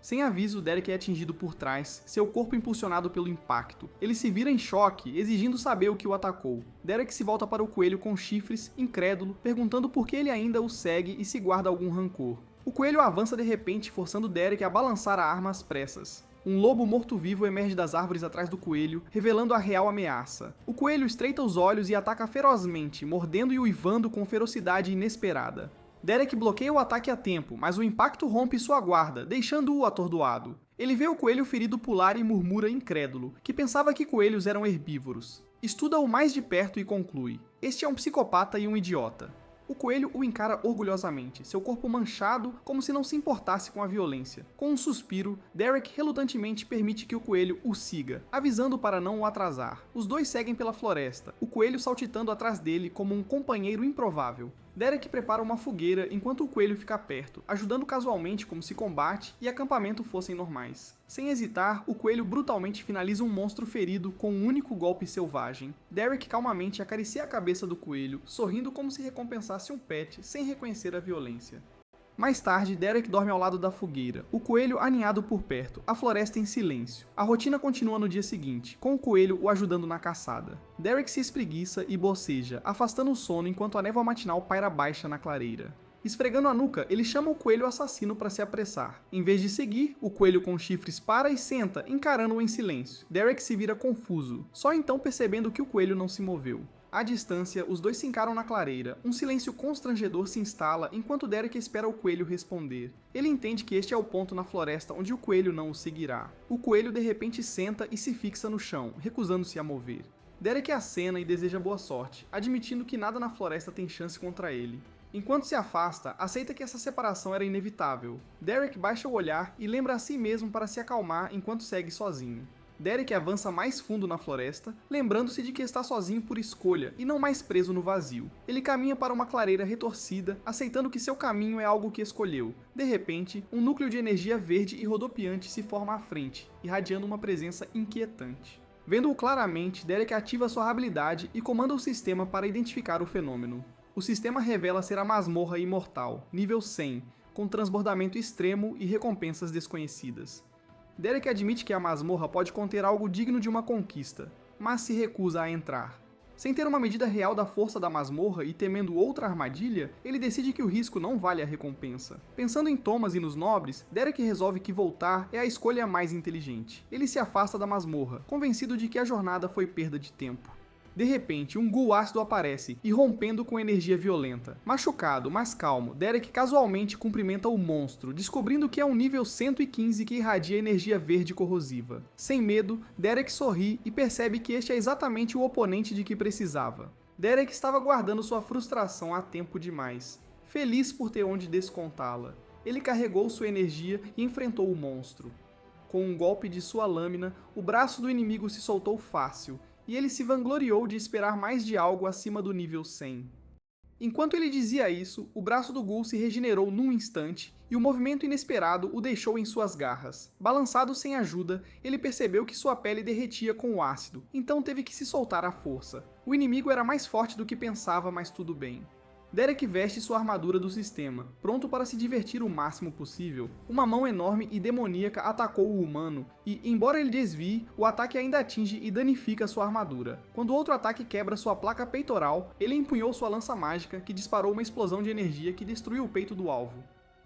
Sem aviso, Derek é atingido por trás, seu corpo impulsionado pelo impacto. Ele se vira em choque, exigindo saber o que o atacou. Derek se volta para o coelho com chifres, incrédulo, perguntando por que ele ainda o segue e se guarda algum rancor. O coelho avança de repente, forçando Derek a balançar a arma às pressas. Um lobo morto-vivo emerge das árvores atrás do coelho, revelando a real ameaça. O coelho estreita os olhos e ataca ferozmente, mordendo e uivando com ferocidade inesperada. Derek bloqueia o ataque a tempo, mas o impacto rompe sua guarda, deixando-o atordoado. Ele vê o coelho ferido pular e murmura incrédulo, que pensava que coelhos eram herbívoros. Estuda-o mais de perto e conclui: este é um psicopata e um idiota. O coelho o encara orgulhosamente, seu corpo manchado, como se não se importasse com a violência. Com um suspiro, Derek relutantemente permite que o coelho o siga, avisando para não o atrasar. Os dois seguem pela floresta, o coelho saltitando atrás dele como um companheiro improvável. Derek prepara uma fogueira enquanto o coelho fica perto, ajudando casualmente como se combate e acampamento fossem normais. Sem hesitar, o coelho brutalmente finaliza um monstro ferido com um único golpe selvagem. Derek calmamente acaricia a cabeça do coelho, sorrindo como se recompensasse um pet, sem reconhecer a violência. Mais tarde, Derek dorme ao lado da fogueira, o coelho aninhado por perto, a floresta em silêncio. A rotina continua no dia seguinte, com o coelho o ajudando na caçada. Derek se espreguiça e boceja, afastando o sono enquanto a névoa matinal paira baixa na clareira. Esfregando a nuca, ele chama o coelho assassino para se apressar. Em vez de seguir, o coelho com chifres para e senta, encarando-o em silêncio. Derek se vira confuso, só então percebendo que o coelho não se moveu. À distância, os dois se encaram na clareira. Um silêncio constrangedor se instala enquanto Derek espera o coelho responder. Ele entende que este é o ponto na floresta onde o coelho não o seguirá. O coelho de repente senta e se fixa no chão, recusando-se a mover. Derek acena e deseja boa sorte, admitindo que nada na floresta tem chance contra ele. Enquanto se afasta, aceita que essa separação era inevitável. Derek baixa o olhar e lembra a si mesmo para se acalmar enquanto segue sozinho. Derek avança mais fundo na floresta, lembrando-se de que está sozinho por escolha e não mais preso no vazio. Ele caminha para uma clareira retorcida, aceitando que seu caminho é algo que escolheu. De repente, um núcleo de energia verde e rodopiante se forma à frente, irradiando uma presença inquietante. Vendo-o claramente, Derek ativa sua habilidade e comanda o sistema para identificar o fenômeno. O sistema revela ser a masmorra imortal, nível 100, com transbordamento extremo e recompensas desconhecidas. Derek admite que a masmorra pode conter algo digno de uma conquista, mas se recusa a entrar. Sem ter uma medida real da força da masmorra e temendo outra armadilha, ele decide que o risco não vale a recompensa. Pensando em Thomas e nos nobres, Derek resolve que voltar é a escolha mais inteligente. Ele se afasta da masmorra, convencido de que a jornada foi perda de tempo. De repente, um ghoul ácido aparece, irrompendo com energia violenta. Machucado, mas calmo, Derek casualmente cumprimenta o monstro, descobrindo que é um nível 115 que irradia energia verde corrosiva. Sem medo, Derek sorri e percebe que este é exatamente o oponente de que precisava. Derek estava guardando sua frustração há tempo demais, feliz por ter onde descontá-la. Ele carregou sua energia e enfrentou o monstro. Com um golpe de sua lâmina, o braço do inimigo se soltou fácil, e ele se vangloriou de esperar mais de algo acima do nível 100. Enquanto ele dizia isso, o braço do ghoul se regenerou num instante, e o movimento inesperado o deixou em suas garras. Balançado sem ajuda, ele percebeu que sua pele derretia com o ácido, então teve que se soltar à força. O inimigo era mais forte do que pensava, mas tudo bem. Derek veste sua armadura do sistema, pronto para se divertir o máximo possível. Uma mão enorme e demoníaca atacou o humano, e, embora ele desvie, o ataque ainda atinge e danifica sua armadura. Quando outro ataque quebra sua placa peitoral, ele empunhou sua lança mágica, que disparou uma explosão de energia que destruiu o peito do alvo.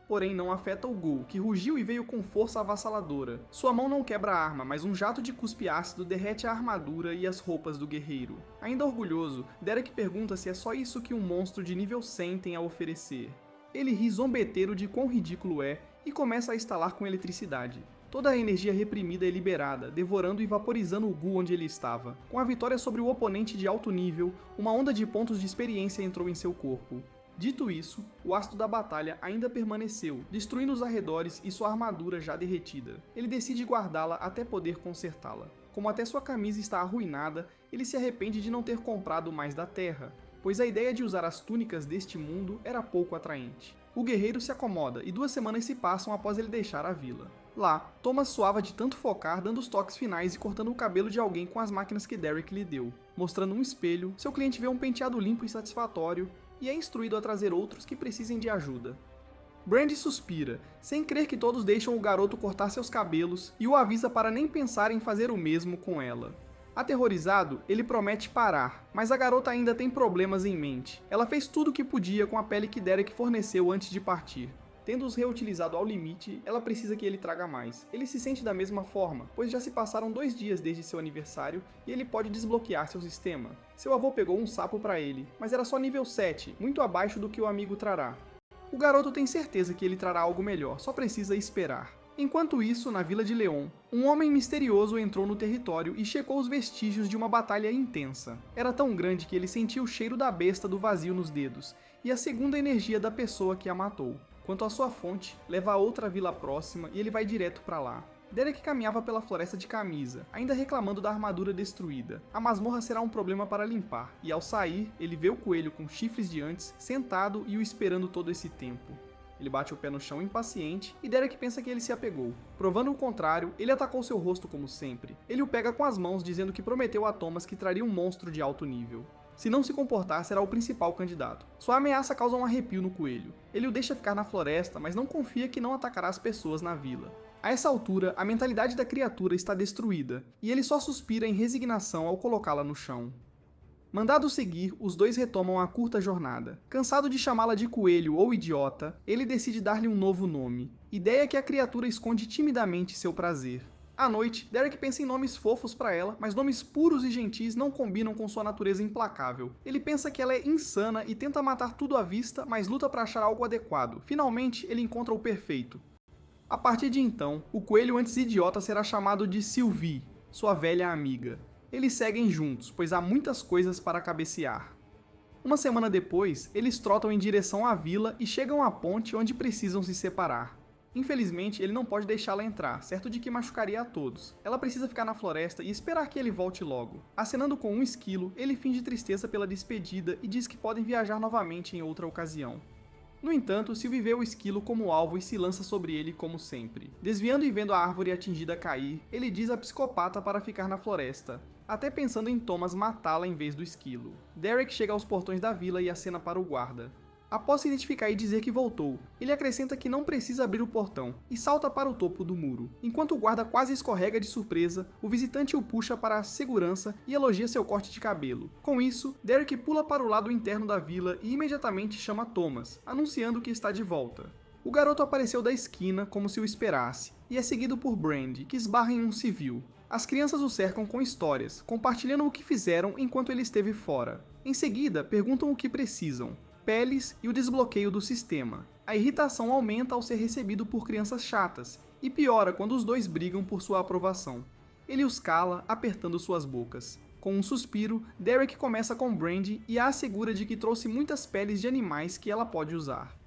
Porém, não afeta o ghoul, que rugiu e veio com força avassaladora. Sua mão não quebra a arma, mas um jato de cuspe ácido derrete a armadura e as roupas do guerreiro. Ainda orgulhoso, Derek pergunta se é só isso que um monstro de nível 100 tem a oferecer. Ele ri zombeteiro de quão ridículo é e começa a estalar com eletricidade. Toda a energia reprimida é liberada, devorando e vaporizando o ghoul onde ele estava. Com a vitória sobre o oponente de alto nível, uma onda de pontos de experiência entrou em seu corpo. Dito isso, o ácido da batalha ainda permaneceu, destruindo os arredores e sua armadura já derretida. Ele decide guardá-la até poder consertá-la. Como até sua camisa está arruinada, ele se arrepende de não ter comprado mais da Terra, pois a ideia de usar as túnicas deste mundo era pouco atraente. O guerreiro se acomoda e 2 semanas se passam após ele deixar a vila. Lá, Thomas suava de tanto focar, dando os toques finais e cortando o cabelo de alguém com as máquinas que Derek lhe deu. Mostrando um espelho, seu cliente vê um penteado limpo e satisfatório, e é instruído a trazer outros que precisem de ajuda. Brandy suspira, sem crer que todos deixam o garoto cortar seus cabelos e o avisa para nem pensar em fazer o mesmo com ela. Aterrorizado, ele promete parar, mas a garota ainda tem problemas em mente. Ela fez tudo o que podia com a pele que Derek forneceu antes de partir. Tendo-os reutilizado ao limite, ela precisa que ele traga mais. Ele se sente da mesma forma, pois já se passaram 2 dias desde seu aniversário e ele pode desbloquear seu sistema. Seu avô pegou um sapo para ele, mas era só nível 7, muito abaixo do que o amigo trará. O garoto tem certeza que ele trará algo melhor, só precisa esperar. Enquanto isso, na Vila de Leon, um homem misterioso entrou no território e checou os vestígios de uma batalha intensa. Era tão grande que ele sentia o cheiro da besta do vazio nos dedos, e a segunda energia da pessoa que a matou. Quanto à sua fonte, leva a outra vila próxima e ele vai direto para lá. Derek caminhava pela floresta de camisa, ainda reclamando da armadura destruída. A masmorra será um problema para limpar, e ao sair, ele vê o coelho com chifres de antes, sentado e o esperando todo esse tempo. Ele bate o pé no chão impaciente e Derek pensa que ele se apegou. Provando o contrário, ele atacou seu rosto como sempre. Ele o pega com as mãos dizendo que prometeu a Thomas que traria um monstro de alto nível. Se não se comportar, será o principal candidato. Sua ameaça causa um arrepio no coelho. Ele o deixa ficar na floresta, mas não confia que não atacará as pessoas na vila. A essa altura, a mentalidade da criatura está destruída, e ele só suspira em resignação ao colocá-la no chão. Mandado seguir, os dois retomam a curta jornada. Cansado de chamá-la de coelho ou idiota, ele decide dar-lhe um novo nome. Ideia que a criatura esconde timidamente seu prazer. À noite, Derek pensa em nomes fofos para ela, mas nomes puros e gentis não combinam com sua natureza implacável. Ele pensa que ela é insana e tenta matar tudo à vista, mas luta para achar algo adequado. Finalmente, ele encontra o perfeito. A partir de então, o coelho antes idiota será chamado de Sylvie, sua velha amiga. Eles seguem juntos, pois há muitas coisas para cabecear. Uma semana depois, eles trotam em direção à vila e chegam à ponte onde precisam se separar. Infelizmente, ele não pode deixá-la entrar, certo de que machucaria a todos. Ela precisa ficar na floresta e esperar que ele volte logo. Acenando com um esquilo, ele finge tristeza pela despedida e diz que podem viajar novamente em outra ocasião. No entanto, Sylvie vê o esquilo como alvo e se lança sobre ele como sempre. Desviando e vendo a árvore atingida cair, ele diz à psicopata para ficar na floresta, até pensando em Thomas matá-la em vez do esquilo. Derek chega aos portões da vila e acena para o guarda. Após se identificar e dizer que voltou, ele acrescenta que não precisa abrir o portão e salta para o topo do muro. Enquanto o guarda quase escorrega de surpresa, o visitante o puxa para a segurança e elogia seu corte de cabelo. Com isso, Derek pula para o lado interno da vila e imediatamente chama Thomas, anunciando que está de volta. O garoto apareceu da esquina como se o esperasse, e é seguido por Brandy, que esbarra em um civil. As crianças o cercam com histórias, compartilhando o que fizeram enquanto ele esteve fora. Em seguida, perguntam o que precisam. Peles e o desbloqueio do sistema. A irritação aumenta ao ser recebido por crianças chatas, e piora quando os dois brigam por sua aprovação. Ele os cala, apertando suas bocas. Com um suspiro, Derek começa com Brandy e a assegura de que trouxe muitas peles de animais que ela pode usar.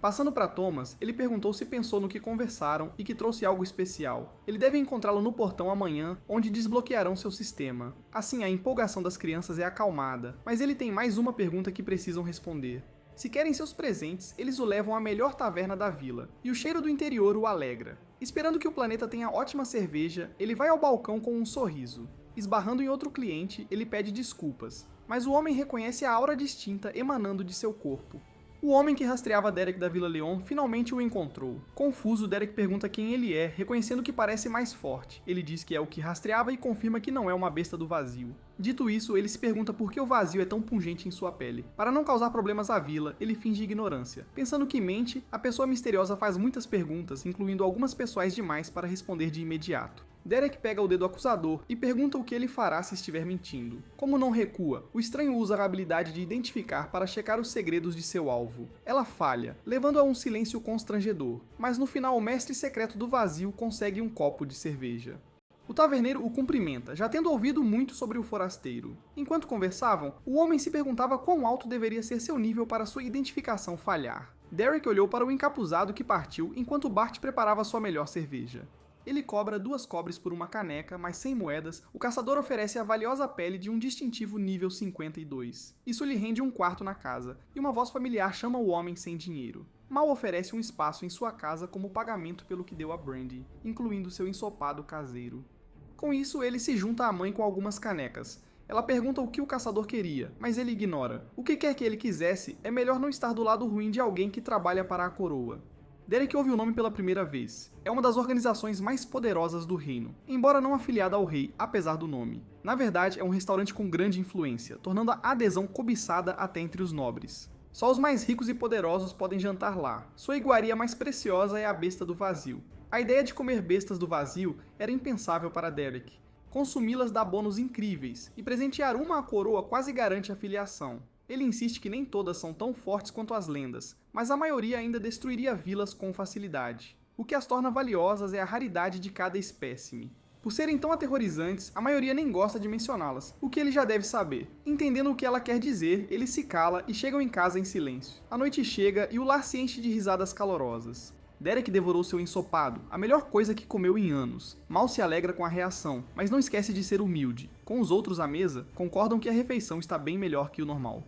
Passando para Thomas, ele perguntou se pensou no que conversaram e que trouxe algo especial. Ele deve encontrá-lo no portão amanhã, onde desbloquearão seu sistema. Assim, a empolgação das crianças é acalmada, mas ele tem mais uma pergunta que precisam responder. Se querem seus presentes, eles o levam à melhor taverna da vila, e o cheiro do interior o alegra. Esperando que o planeta tenha ótima cerveja, ele vai ao balcão com um sorriso. Esbarrando em outro cliente, ele pede desculpas, mas o homem reconhece a aura distinta emanando de seu corpo. O homem que rastreava Derek da Vila Leon finalmente o encontrou. Confuso, Derek pergunta quem ele é, reconhecendo que parece mais forte. Ele diz que é o que rastreava e confirma que não é uma besta do vazio. Dito isso, ele se pergunta por que o vazio é tão pungente em sua pele. Para não causar problemas à vila, ele finge ignorância. Pensando que mente, a pessoa misteriosa faz muitas perguntas, incluindo algumas pessoais demais para responder de imediato. Derek pega o dedo acusador e pergunta o que ele fará se estiver mentindo. Como não recua, o estranho usa a habilidade de identificar para checar os segredos de seu alvo. Ela falha, levando a um silêncio constrangedor, mas no final o mestre secreto do vazio consegue um copo de cerveja. O taverneiro o cumprimenta, já tendo ouvido muito sobre o forasteiro. Enquanto conversavam, o homem se perguntava quão alto deveria ser seu nível para sua identificação falhar. Derek olhou para o encapuzado que partiu enquanto Bart preparava sua melhor cerveja. Ele cobra 2 cobres por uma caneca, mas sem moedas, o caçador oferece a valiosa pele de um distintivo nível 52. Isso lhe rende um quarto na casa, e uma voz familiar chama o homem sem dinheiro. Mal oferece um espaço em sua casa como pagamento pelo que deu a Brandy, incluindo seu ensopado caseiro. Com isso, ele se junta à mãe com algumas canecas. Ela pergunta o que o caçador queria, mas ele ignora. O que quer que ele quisesse, é melhor não estar do lado ruim de alguém que trabalha para a coroa. Derek ouve o nome pela primeira vez. É uma das organizações mais poderosas do reino, embora não afiliada ao rei, apesar do nome. Na verdade, é um restaurante com grande influência, tornando a adesão cobiçada até entre os nobres. Só os mais ricos e poderosos podem jantar lá. Sua iguaria mais preciosa é a besta do vazio. A ideia de comer bestas do vazio era impensável para Derek. Consumi-las dá bônus incríveis, e presentear uma à coroa quase garante a filiação. Ele insiste que nem todas são tão fortes quanto as lendas, mas a maioria ainda destruiria vilas com facilidade. O que as torna valiosas é a raridade de cada espécime. Por serem tão aterrorizantes, a maioria nem gosta de mencioná-las, o que ele já deve saber. Entendendo o que ela quer dizer, ele se cala e chegam em casa em silêncio. A noite chega e o lar se enche de risadas calorosas. Derek devorou seu ensopado, a melhor coisa que comeu em anos. Mal se alegra com a reação, mas não esquece de ser humilde. Com os outros à mesa, concordam que a refeição está bem melhor que o normal.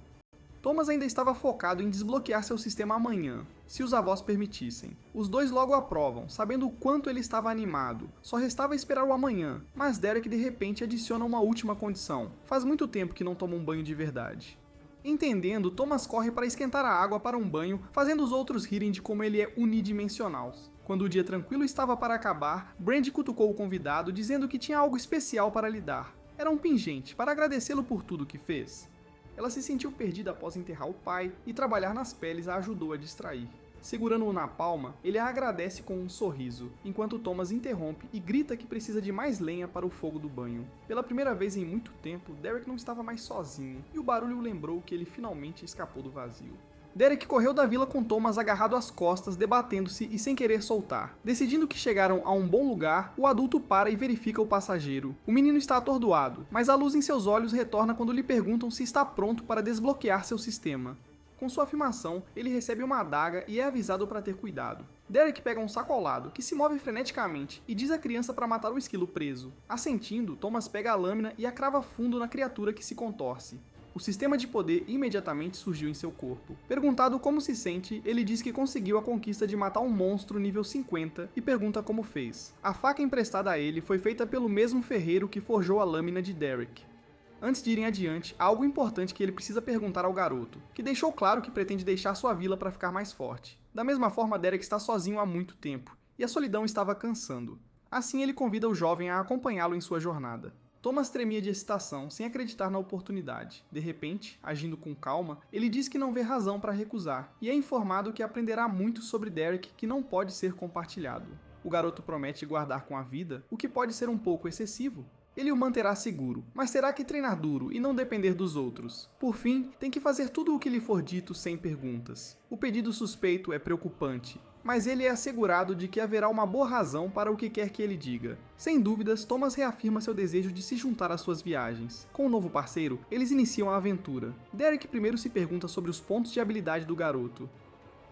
Thomas ainda estava focado em desbloquear seu sistema amanhã, se os avós permitissem. Os dois logo aprovam, sabendo o quanto ele estava animado. Só restava esperar o amanhã, mas Derek de repente adiciona uma última condição. Faz muito tempo que não toma um banho de verdade. Entendendo, Thomas corre para esquentar a água para um banho, fazendo os outros rirem de como ele é unidimensional. Quando o dia tranquilo estava para acabar, Brandy cutucou o convidado, dizendo que tinha algo especial para lhe dar. Era um pingente, para agradecê-lo por tudo que fez. Ela se sentiu perdida após enterrar o pai, e trabalhar nas peles a ajudou a distrair. Segurando-o na palma, ele a agradece com um sorriso, enquanto Thomas interrompe e grita que precisa de mais lenha para o fogo do banho. Pela primeira vez em muito tempo, Derek não estava mais sozinho, e o barulho o lembrou que ele finalmente escapou do vazio. Derek correu da vila com Thomas agarrado às costas, debatendo-se e sem querer soltar. Decidindo que chegaram a um bom lugar, o adulto para e verifica o passageiro. O menino está atordoado, mas a luz em seus olhos retorna quando lhe perguntam se está pronto para desbloquear seu sistema. Com sua afirmação, ele recebe uma adaga e é avisado para ter cuidado. Derek pega um saco ao lado, que se move freneticamente, e diz à criança para matar o esquilo preso. Assentindo, Thomas pega a lâmina e a crava fundo na criatura que se contorce. O sistema de poder imediatamente surgiu em seu corpo. Perguntado como se sente, ele diz que conseguiu a conquista de matar um monstro nível 50 e pergunta como fez. A faca emprestada a ele foi feita pelo mesmo ferreiro que forjou a lâmina de Derek. Antes de irem adiante, há algo importante que ele precisa perguntar ao garoto, que deixou claro que pretende deixar sua vila para ficar mais forte. Da mesma forma, Derek está sozinho há muito tempo, e a solidão estava cansando. Assim, ele convida o jovem a acompanhá-lo em sua jornada. Thomas tremia de excitação, sem acreditar na oportunidade. De repente, agindo com calma, ele diz que não vê razão para recusar, e é informado que aprenderá muito sobre Derek que não pode ser compartilhado. O garoto promete guardar com a vida, o que pode ser um pouco excessivo. Ele o manterá seguro, mas terá que treinar duro e não depender dos outros. Por fim, tem que fazer tudo o que lhe for dito sem perguntas. O pedido suspeito é preocupante, mas ele é assegurado de que haverá uma boa razão para o que quer que ele diga. Sem dúvidas, Thomas reafirma seu desejo de se juntar às suas viagens. Com o novo parceiro, eles iniciam a aventura. Derek primeiro se pergunta sobre os pontos de habilidade do garoto.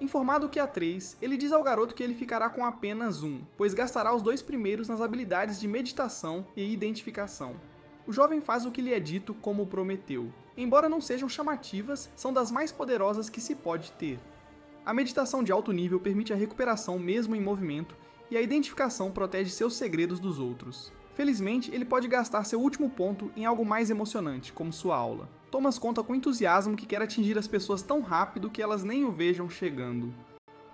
Informado que há 3, ele diz ao garoto que ele ficará com apenas 1, pois gastará os 2 primeiros nas habilidades de meditação e identificação. O jovem faz o que lhe é dito como prometeu. Embora não sejam chamativas, são das mais poderosas que se pode ter. A meditação de alto nível permite a recuperação mesmo em movimento, e a identificação protege seus segredos dos outros. Felizmente, ele pode gastar seu último ponto em algo mais emocionante, como sua aula. Thomas conta com entusiasmo que quer atingir as pessoas tão rápido que elas nem o vejam chegando.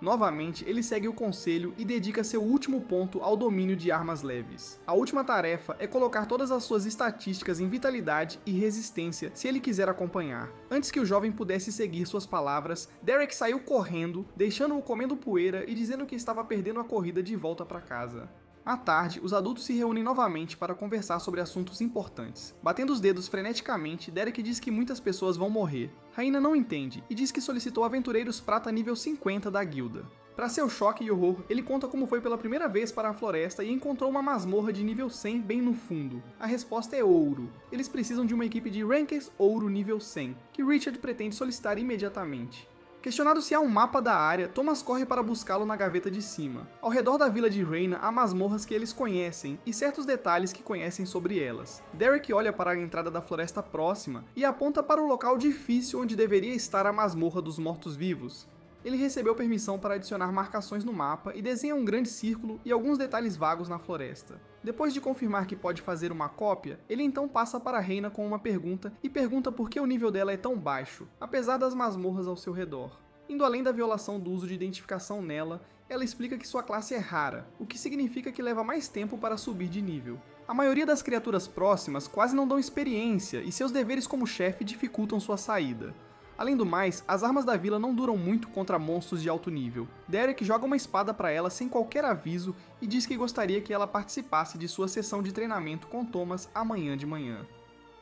Novamente, ele segue o conselho e dedica seu último ponto ao domínio de armas leves. A última tarefa é colocar todas as suas estatísticas em vitalidade e resistência se ele quiser acompanhar. Antes que o jovem pudesse seguir suas palavras, Derek saiu correndo, deixando-o comendo poeira e dizendo que estava perdendo a corrida de volta para casa. À tarde, os adultos se reúnem novamente para conversar sobre assuntos importantes. Batendo os dedos freneticamente, Derek diz que muitas pessoas vão morrer. Raina não entende e diz que solicitou aventureiros prata nível 50 da guilda. Para seu choque e horror, ele conta como foi pela primeira vez para a floresta e encontrou uma masmorra de nível 100 bem no fundo. A resposta é ouro. Eles precisam de uma equipe de Rankers Ouro nível 100, que Richard pretende solicitar imediatamente. Questionado se há um mapa da área, Thomas corre para buscá-lo na gaveta de cima. Ao redor da vila de Raina há masmorras que eles conhecem e certos detalhes que conhecem sobre elas. Derek olha para a entrada da floresta próxima e aponta para o local difícil onde deveria estar a masmorra dos mortos-vivos. Ele recebeu permissão para adicionar marcações no mapa e desenha um grande círculo e alguns detalhes vagos na floresta. Depois de confirmar que pode fazer uma cópia, ele então passa para Raina com uma pergunta e pergunta por que o nível dela é tão baixo, apesar das masmorras ao seu redor. Indo além da violação do uso de identificação nela, ela explica que sua classe é rara, o que significa que leva mais tempo para subir de nível. A maioria das criaturas próximas quase não dão experiência e seus deveres como chefe dificultam sua saída. Além do mais, as armas da vila não duram muito contra monstros de alto nível. Derek joga uma espada para ela sem qualquer aviso e diz que gostaria que ela participasse de sua sessão de treinamento com Thomas amanhã de manhã.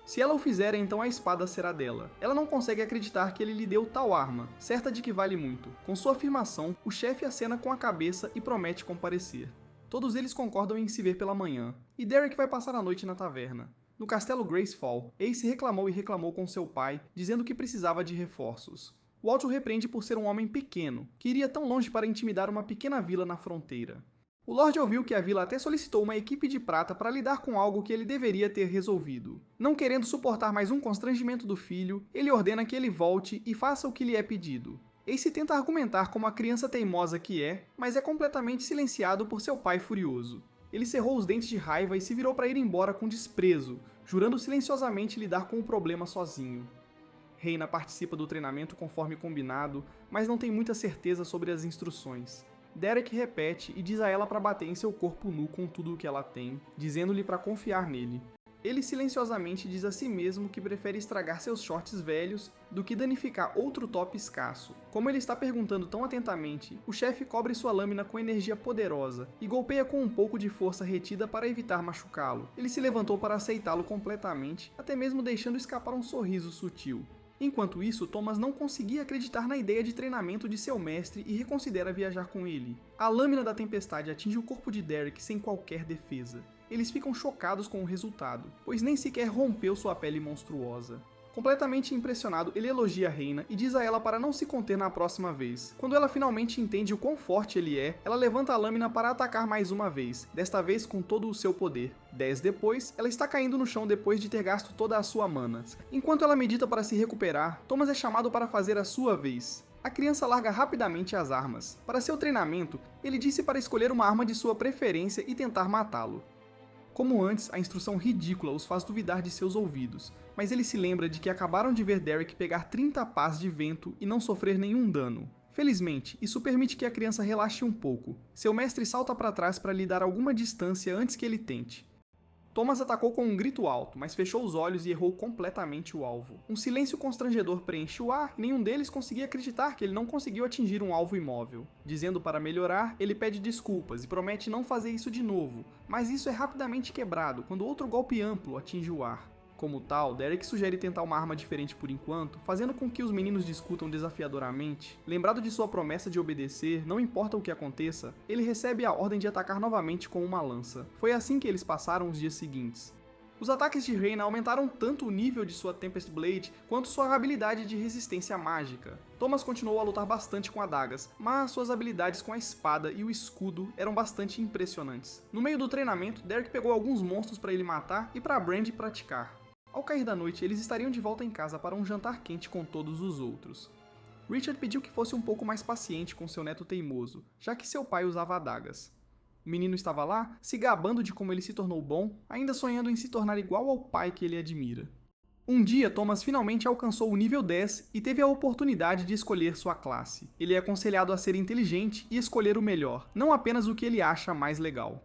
Se ela o fizer, então a espada será dela. Ela não consegue acreditar que ele lhe deu tal arma, certa de que vale muito. Com sua afirmação, o chefe acena com a cabeça e promete comparecer. Todos eles concordam em se ver pela manhã, e Derek vai passar a noite na taverna. No castelo Gracefall, Ace reclamou com seu pai, dizendo que precisava de reforços. Walt o repreende por ser um homem pequeno, que iria tão longe para intimidar uma pequena vila na fronteira. O Lorde ouviu que a vila até solicitou uma equipe de prata para lidar com algo que ele deveria ter resolvido. Não querendo suportar mais um constrangimento do filho, ele ordena que ele volte e faça o que lhe é pedido. Ace tenta argumentar como a criança teimosa que é, mas é completamente silenciado por seu pai furioso. Ele cerrou os dentes de raiva e se virou para ir embora com desprezo, jurando silenciosamente lidar com o problema sozinho. Raina participa do treinamento conforme combinado, mas não tem muita certeza sobre as instruções. Derek repete e diz a ela para bater em seu corpo nu com tudo o que ela tem, dizendo-lhe para confiar nele. Ele silenciosamente diz a si mesmo que prefere estragar seus shorts velhos do que danificar outro top escasso. Como ele está perguntando tão atentamente, o chefe cobre sua lâmina com energia poderosa e golpeia com um pouco de força retida para evitar machucá-lo. Ele se levantou para aceitá-lo completamente, até mesmo deixando escapar um sorriso sutil. Enquanto isso, Thomas não conseguia acreditar na ideia de treinamento de seu mestre e reconsidera viajar com ele. A lâmina da tempestade atinge o corpo de Derek sem qualquer defesa. Eles ficam chocados com o resultado, pois nem sequer rompeu sua pele monstruosa. Completamente impressionado, ele elogia a Reina e diz a ela para não se conter na próxima vez. Quando ela finalmente entende o quão forte ele é, ela levanta a lâmina para atacar mais uma vez, desta vez com todo o seu poder. 10 depois, ela está caindo no chão depois de ter gasto toda a sua mana. Enquanto ela medita para se recuperar, Thomas é chamado para fazer a sua vez. A criança larga rapidamente as armas. Para seu treinamento, ele disse para escolher uma arma de sua preferência e tentar matá-lo. Como antes, a instrução ridícula os faz duvidar de seus ouvidos, mas ele se lembra de que acabaram de ver Derek pegar 30 pás de vento e não sofrer nenhum dano. Felizmente, isso permite que a criança relaxe um pouco. Seu mestre salta para trás para lhe dar alguma distância antes que ele tente. Thomas atacou com um grito alto, mas fechou os olhos e errou completamente o alvo. Um silêncio constrangedor preenche o ar e nenhum deles conseguia acreditar que ele não conseguiu atingir um alvo imóvel. Dizendo para melhorar, ele pede desculpas e promete não fazer isso de novo, mas isso é rapidamente quebrado quando outro golpe amplo atinge o ar. Como tal, Derek sugere tentar uma arma diferente por enquanto, fazendo com que os meninos discutam desafiadoramente. Lembrado de sua promessa de obedecer, não importa o que aconteça, ele recebe a ordem de atacar novamente com uma lança. Foi assim que eles passaram os dias seguintes. Os ataques de Reina aumentaram tanto o nível de sua Tempest Blade quanto sua habilidade de resistência mágica. Thomas continuou a lutar bastante com adagas, mas suas habilidades com a espada e o escudo eram bastante impressionantes. No meio do treinamento, Derek pegou alguns monstros para ele matar e para Brandy praticar. Ao cair da noite, eles estariam de volta em casa para um jantar quente com todos os outros. Richard pediu que fosse um pouco mais paciente com seu neto teimoso, já que seu pai usava adagas. O menino estava lá, se gabando de como ele se tornou bom, ainda sonhando em se tornar igual ao pai que ele admira. Um dia, Thomas finalmente alcançou o nível 10 e teve a oportunidade de escolher sua classe. Ele é aconselhado a ser inteligente e escolher o melhor, não apenas o que ele acha mais legal.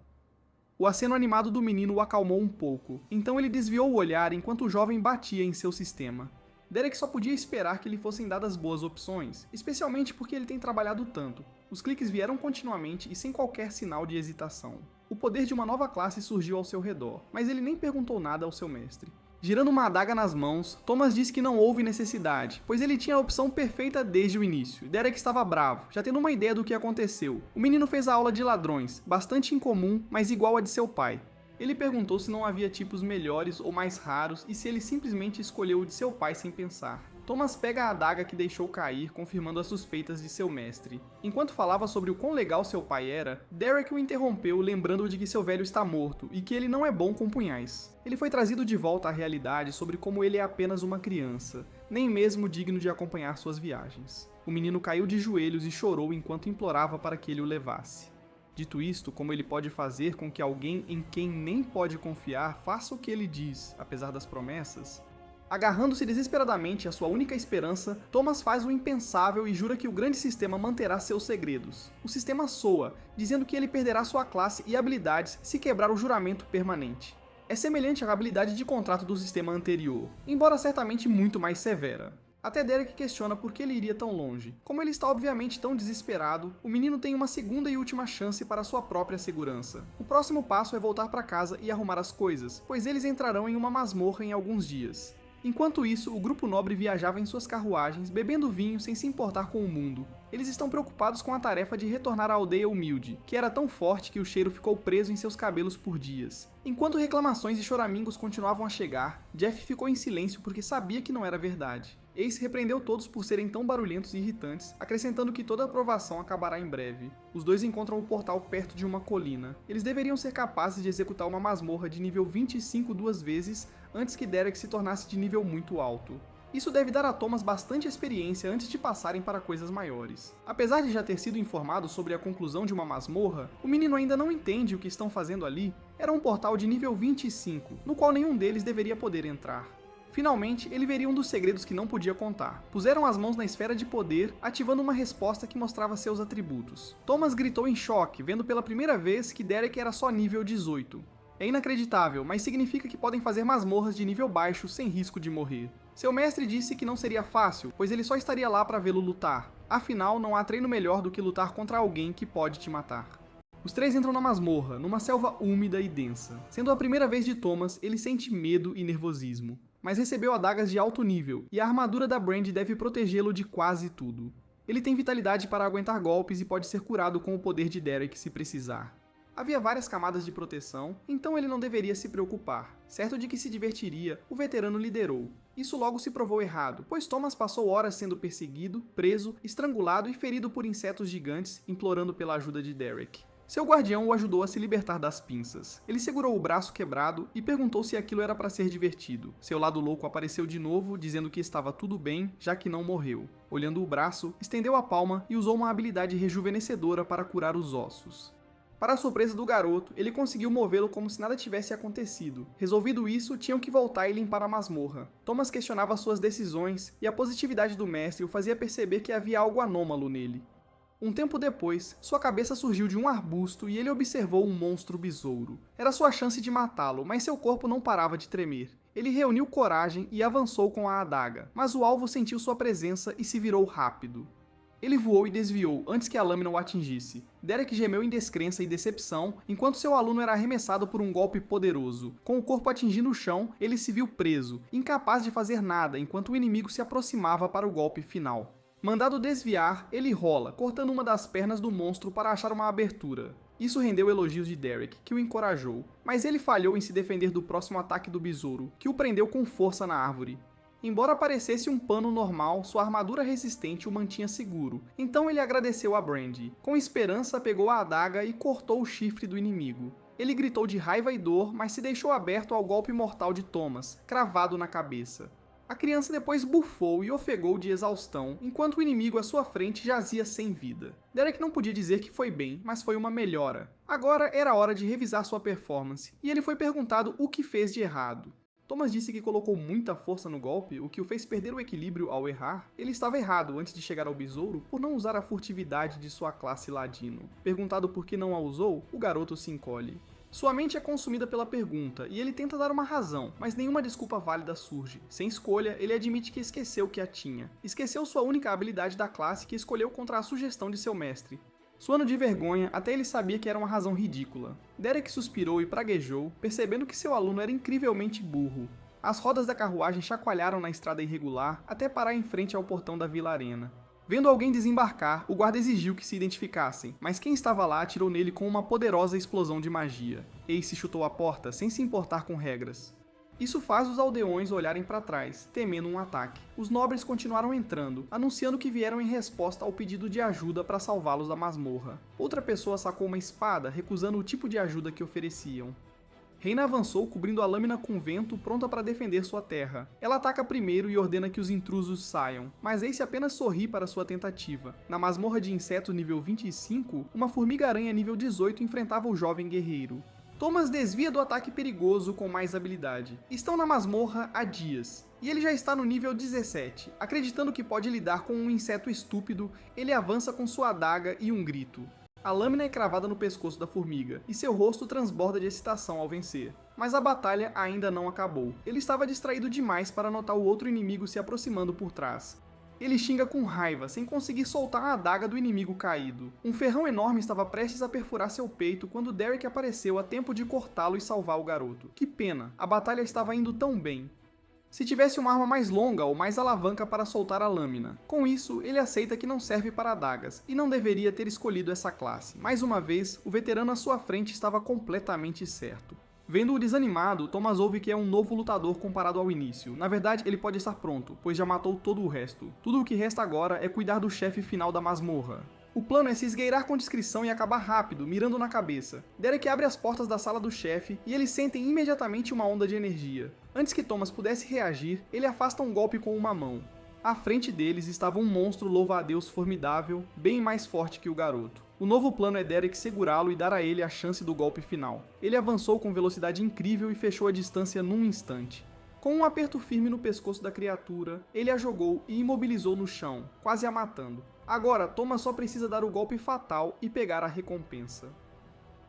O aceno animado do menino o acalmou um pouco, então ele desviou o olhar enquanto o jovem batia em seu sistema. Derek só podia esperar que lhe fossem dadas boas opções, especialmente porque ele tem trabalhado tanto. Os cliques vieram continuamente e sem qualquer sinal de hesitação. O poder de uma nova classe surgiu ao seu redor, mas ele nem perguntou nada ao seu mestre. Girando uma adaga nas mãos, Thomas disse que não houve necessidade, pois ele tinha a opção perfeita desde o início. Derek estava bravo, já tendo uma ideia do que aconteceu. O menino fez a aula de ladrões, bastante incomum, mas igual a de seu pai. Ele perguntou se não havia tipos melhores ou mais raros e se ele simplesmente escolheu o de seu pai sem pensar. Thomas pega a adaga que deixou cair, confirmando as suspeitas de seu mestre. Enquanto falava sobre o quão legal seu pai era, Derek o interrompeu, lembrando de que seu velho está morto e que ele não é bom com punhais. Ele foi trazido de volta à realidade sobre como ele é apenas uma criança, nem mesmo digno de acompanhar suas viagens. O menino caiu de joelhos e chorou enquanto implorava para que ele o levasse. Dito isto, como ele pode fazer com que alguém em quem nem pode confiar faça o que ele diz, apesar das promessas? Agarrando-se desesperadamente à sua única esperança, Thomas faz o impensável e jura que o grande sistema manterá seus segredos. O sistema soa, dizendo que ele perderá sua classe e habilidades se quebrar o juramento permanente. É semelhante à habilidade de contrato do sistema anterior, embora certamente muito mais severa. Até Derek questiona por que ele iria tão longe. Como ele está obviamente tão desesperado, o menino tem uma segunda e última chance para sua própria segurança. O próximo passo é voltar para casa e arrumar as coisas, pois eles entrarão em uma masmorra em alguns dias. Enquanto isso, o grupo nobre viajava em suas carruagens, bebendo vinho sem se importar com o mundo. Eles estão preocupados com a tarefa de retornar à aldeia humilde, que era tão forte que o cheiro ficou preso em seus cabelos por dias. Enquanto reclamações e choramingos continuavam a chegar, Jeff ficou em silêncio porque sabia que não era verdade. Ace repreendeu todos por serem tão barulhentos e irritantes, acrescentando que toda aprovação acabará em breve. Os dois encontram o portal perto de uma colina. Eles deveriam ser capazes de executar uma masmorra de nível 25 duas vezes antes que Derek se tornasse de nível muito alto. Isso deve dar a Thomas bastante experiência antes de passarem para coisas maiores. Apesar de já ter sido informado sobre a conclusão de uma masmorra, o menino ainda não entende o que estão fazendo ali. Era um portal de nível 25, no qual nenhum deles deveria poder entrar. Finalmente, ele veria um dos segredos que não podia contar. Puseram as mãos na esfera de poder, ativando uma resposta que mostrava seus atributos. Thomas gritou em choque, vendo pela primeira vez que Derek era só nível 18. É inacreditável, mas significa que podem fazer masmorras de nível baixo sem risco de morrer. Seu mestre disse que não seria fácil, pois ele só estaria lá para vê-lo lutar. Afinal, não há treino melhor do que lutar contra alguém que pode te matar. Os três entram na masmorra, numa selva úmida e densa. Sendo a primeira vez de Thomas, ele sente medo e nervosismo. Mas recebeu adagas de alto nível, e a armadura da Brandy deve protegê-lo de quase tudo. Ele tem vitalidade para aguentar golpes e pode ser curado com o poder de Derek se precisar. Havia várias camadas de proteção, então ele não deveria se preocupar. Certo de que se divertiria, o veterano liderou. Isso logo se provou errado, pois Thomas passou horas sendo perseguido, preso, estrangulado e ferido por insetos gigantes, implorando pela ajuda de Derek. Seu guardião o ajudou a se libertar das pinças. Ele segurou o braço quebrado e perguntou se aquilo era para ser divertido. Seu lado louco apareceu de novo, dizendo que estava tudo bem, já que não morreu. Olhando o braço, estendeu a palma e usou uma habilidade rejuvenescedora para curar os ossos. Para a surpresa do garoto, ele conseguiu movê-lo como se nada tivesse acontecido. Resolvido isso, tinham que voltar e limpar a masmorra. Thomas questionava suas decisões, e a positividade do mestre o fazia perceber que havia algo anômalo nele. Um tempo depois, sua cabeça surgiu de um arbusto e ele observou um monstro besouro. Era sua chance de matá-lo, mas seu corpo não parava de tremer. Ele reuniu coragem e avançou com a adaga, mas o alvo sentiu sua presença e se virou rápido. Ele voou e desviou antes que a lâmina o atingisse. Derek gemeu em descrença e decepção, enquanto seu aluno era arremessado por um golpe poderoso. Com o corpo atingindo o chão, ele se viu preso, incapaz de fazer nada enquanto o inimigo se aproximava para o golpe final. Mandado desviar, ele rola, cortando uma das pernas do monstro para achar uma abertura. Isso rendeu elogios de Derek, que o encorajou, mas ele falhou em se defender do próximo ataque do besouro, que o prendeu com força na árvore. Embora parecesse um pano normal, sua armadura resistente o mantinha seguro, então ele agradeceu a Brandy. Com esperança, pegou a adaga e cortou o chifre do inimigo. Ele gritou de raiva e dor, mas se deixou aberto ao golpe mortal de Thomas, cravado na cabeça. A criança depois bufou e ofegou de exaustão, enquanto o inimigo à sua frente jazia sem vida. Derek não podia dizer que foi bem, mas foi uma melhora. Agora era hora de revisar sua performance, e ele foi perguntado o que fez de errado. Thomas disse que colocou muita força no golpe, o que o fez perder o equilíbrio ao errar. Ele estava errado antes de chegar ao besouro por não usar a furtividade de sua classe ladino. Perguntado por que não a usou, o garoto se encolhe. Sua mente é consumida pela pergunta, e ele tenta dar uma razão, mas nenhuma desculpa válida surge. Sem escolha, ele admite que esqueceu que a tinha. Esqueceu sua única habilidade da classe que escolheu contra a sugestão de seu mestre. Suando de vergonha, até ele sabia que era uma razão ridícula. Derek suspirou e praguejou, percebendo que seu aluno era incrivelmente burro. As rodas da carruagem chacoalharam na estrada irregular até parar em frente ao portão da Vila Arena. Vendo alguém desembarcar, o guarda exigiu que se identificassem, mas quem estava lá atirou nele com uma poderosa explosão de magia. Ace chutou a porta sem se importar com regras. Isso faz os aldeões olharem para trás, temendo um ataque. Os nobres continuaram entrando, anunciando que vieram em resposta ao pedido de ajuda para salvá-los da masmorra. Outra pessoa sacou uma espada, recusando o tipo de ajuda que ofereciam. Reina avançou, cobrindo a lâmina com vento, pronta para defender sua terra. Ela ataca primeiro e ordena que os intrusos saiam, mas Ace apenas sorri para sua tentativa. Na masmorra de insetos nível 25, uma formiga-aranha nível 18 enfrentava o jovem guerreiro. Thomas desvia do ataque perigoso com mais habilidade. Estão na masmorra há dias, e ele já está no nível 17. Acreditando que pode lidar com um inseto estúpido, ele avança com sua adaga e um grito. A lâmina é cravada no pescoço da formiga, e seu rosto transborda de excitação ao vencer. Mas a batalha ainda não acabou. Ele estava distraído demais para notar o outro inimigo se aproximando por trás. Ele xinga com raiva, sem conseguir soltar a adaga do inimigo caído. Um ferrão enorme estava prestes a perfurar seu peito quando Derek apareceu a tempo de cortá-lo e salvar o garoto. Que pena, a batalha estava indo tão bem. Se tivesse uma arma mais longa ou mais alavanca para soltar a lâmina. Com isso, ele aceita que não serve para adagas, e não deveria ter escolhido essa classe. Mais uma vez, o veterano à sua frente estava completamente certo. Vendo-o desanimado, Thomas ouve que é um novo lutador comparado ao início. Na verdade, ele pode estar pronto, pois já matou todo o resto. Tudo o que resta agora é cuidar do chefe final da masmorra. O plano é se esgueirar com discrição e acabar rápido, mirando na cabeça. Derek abre as portas da sala do chefe e eles sentem imediatamente uma onda de energia. Antes que Thomas pudesse reagir, ele afasta um golpe com uma mão. À frente deles estava um monstro louva-a-Deus formidável, bem mais forte que o garoto. O novo plano é Derek segurá-lo e dar a ele a chance do golpe final. Ele avançou com velocidade incrível e fechou a distância num instante. Com um aperto firme no pescoço da criatura, ele a jogou e imobilizou no chão, quase a matando. Agora, Thomas só precisa dar o golpe fatal e pegar a recompensa.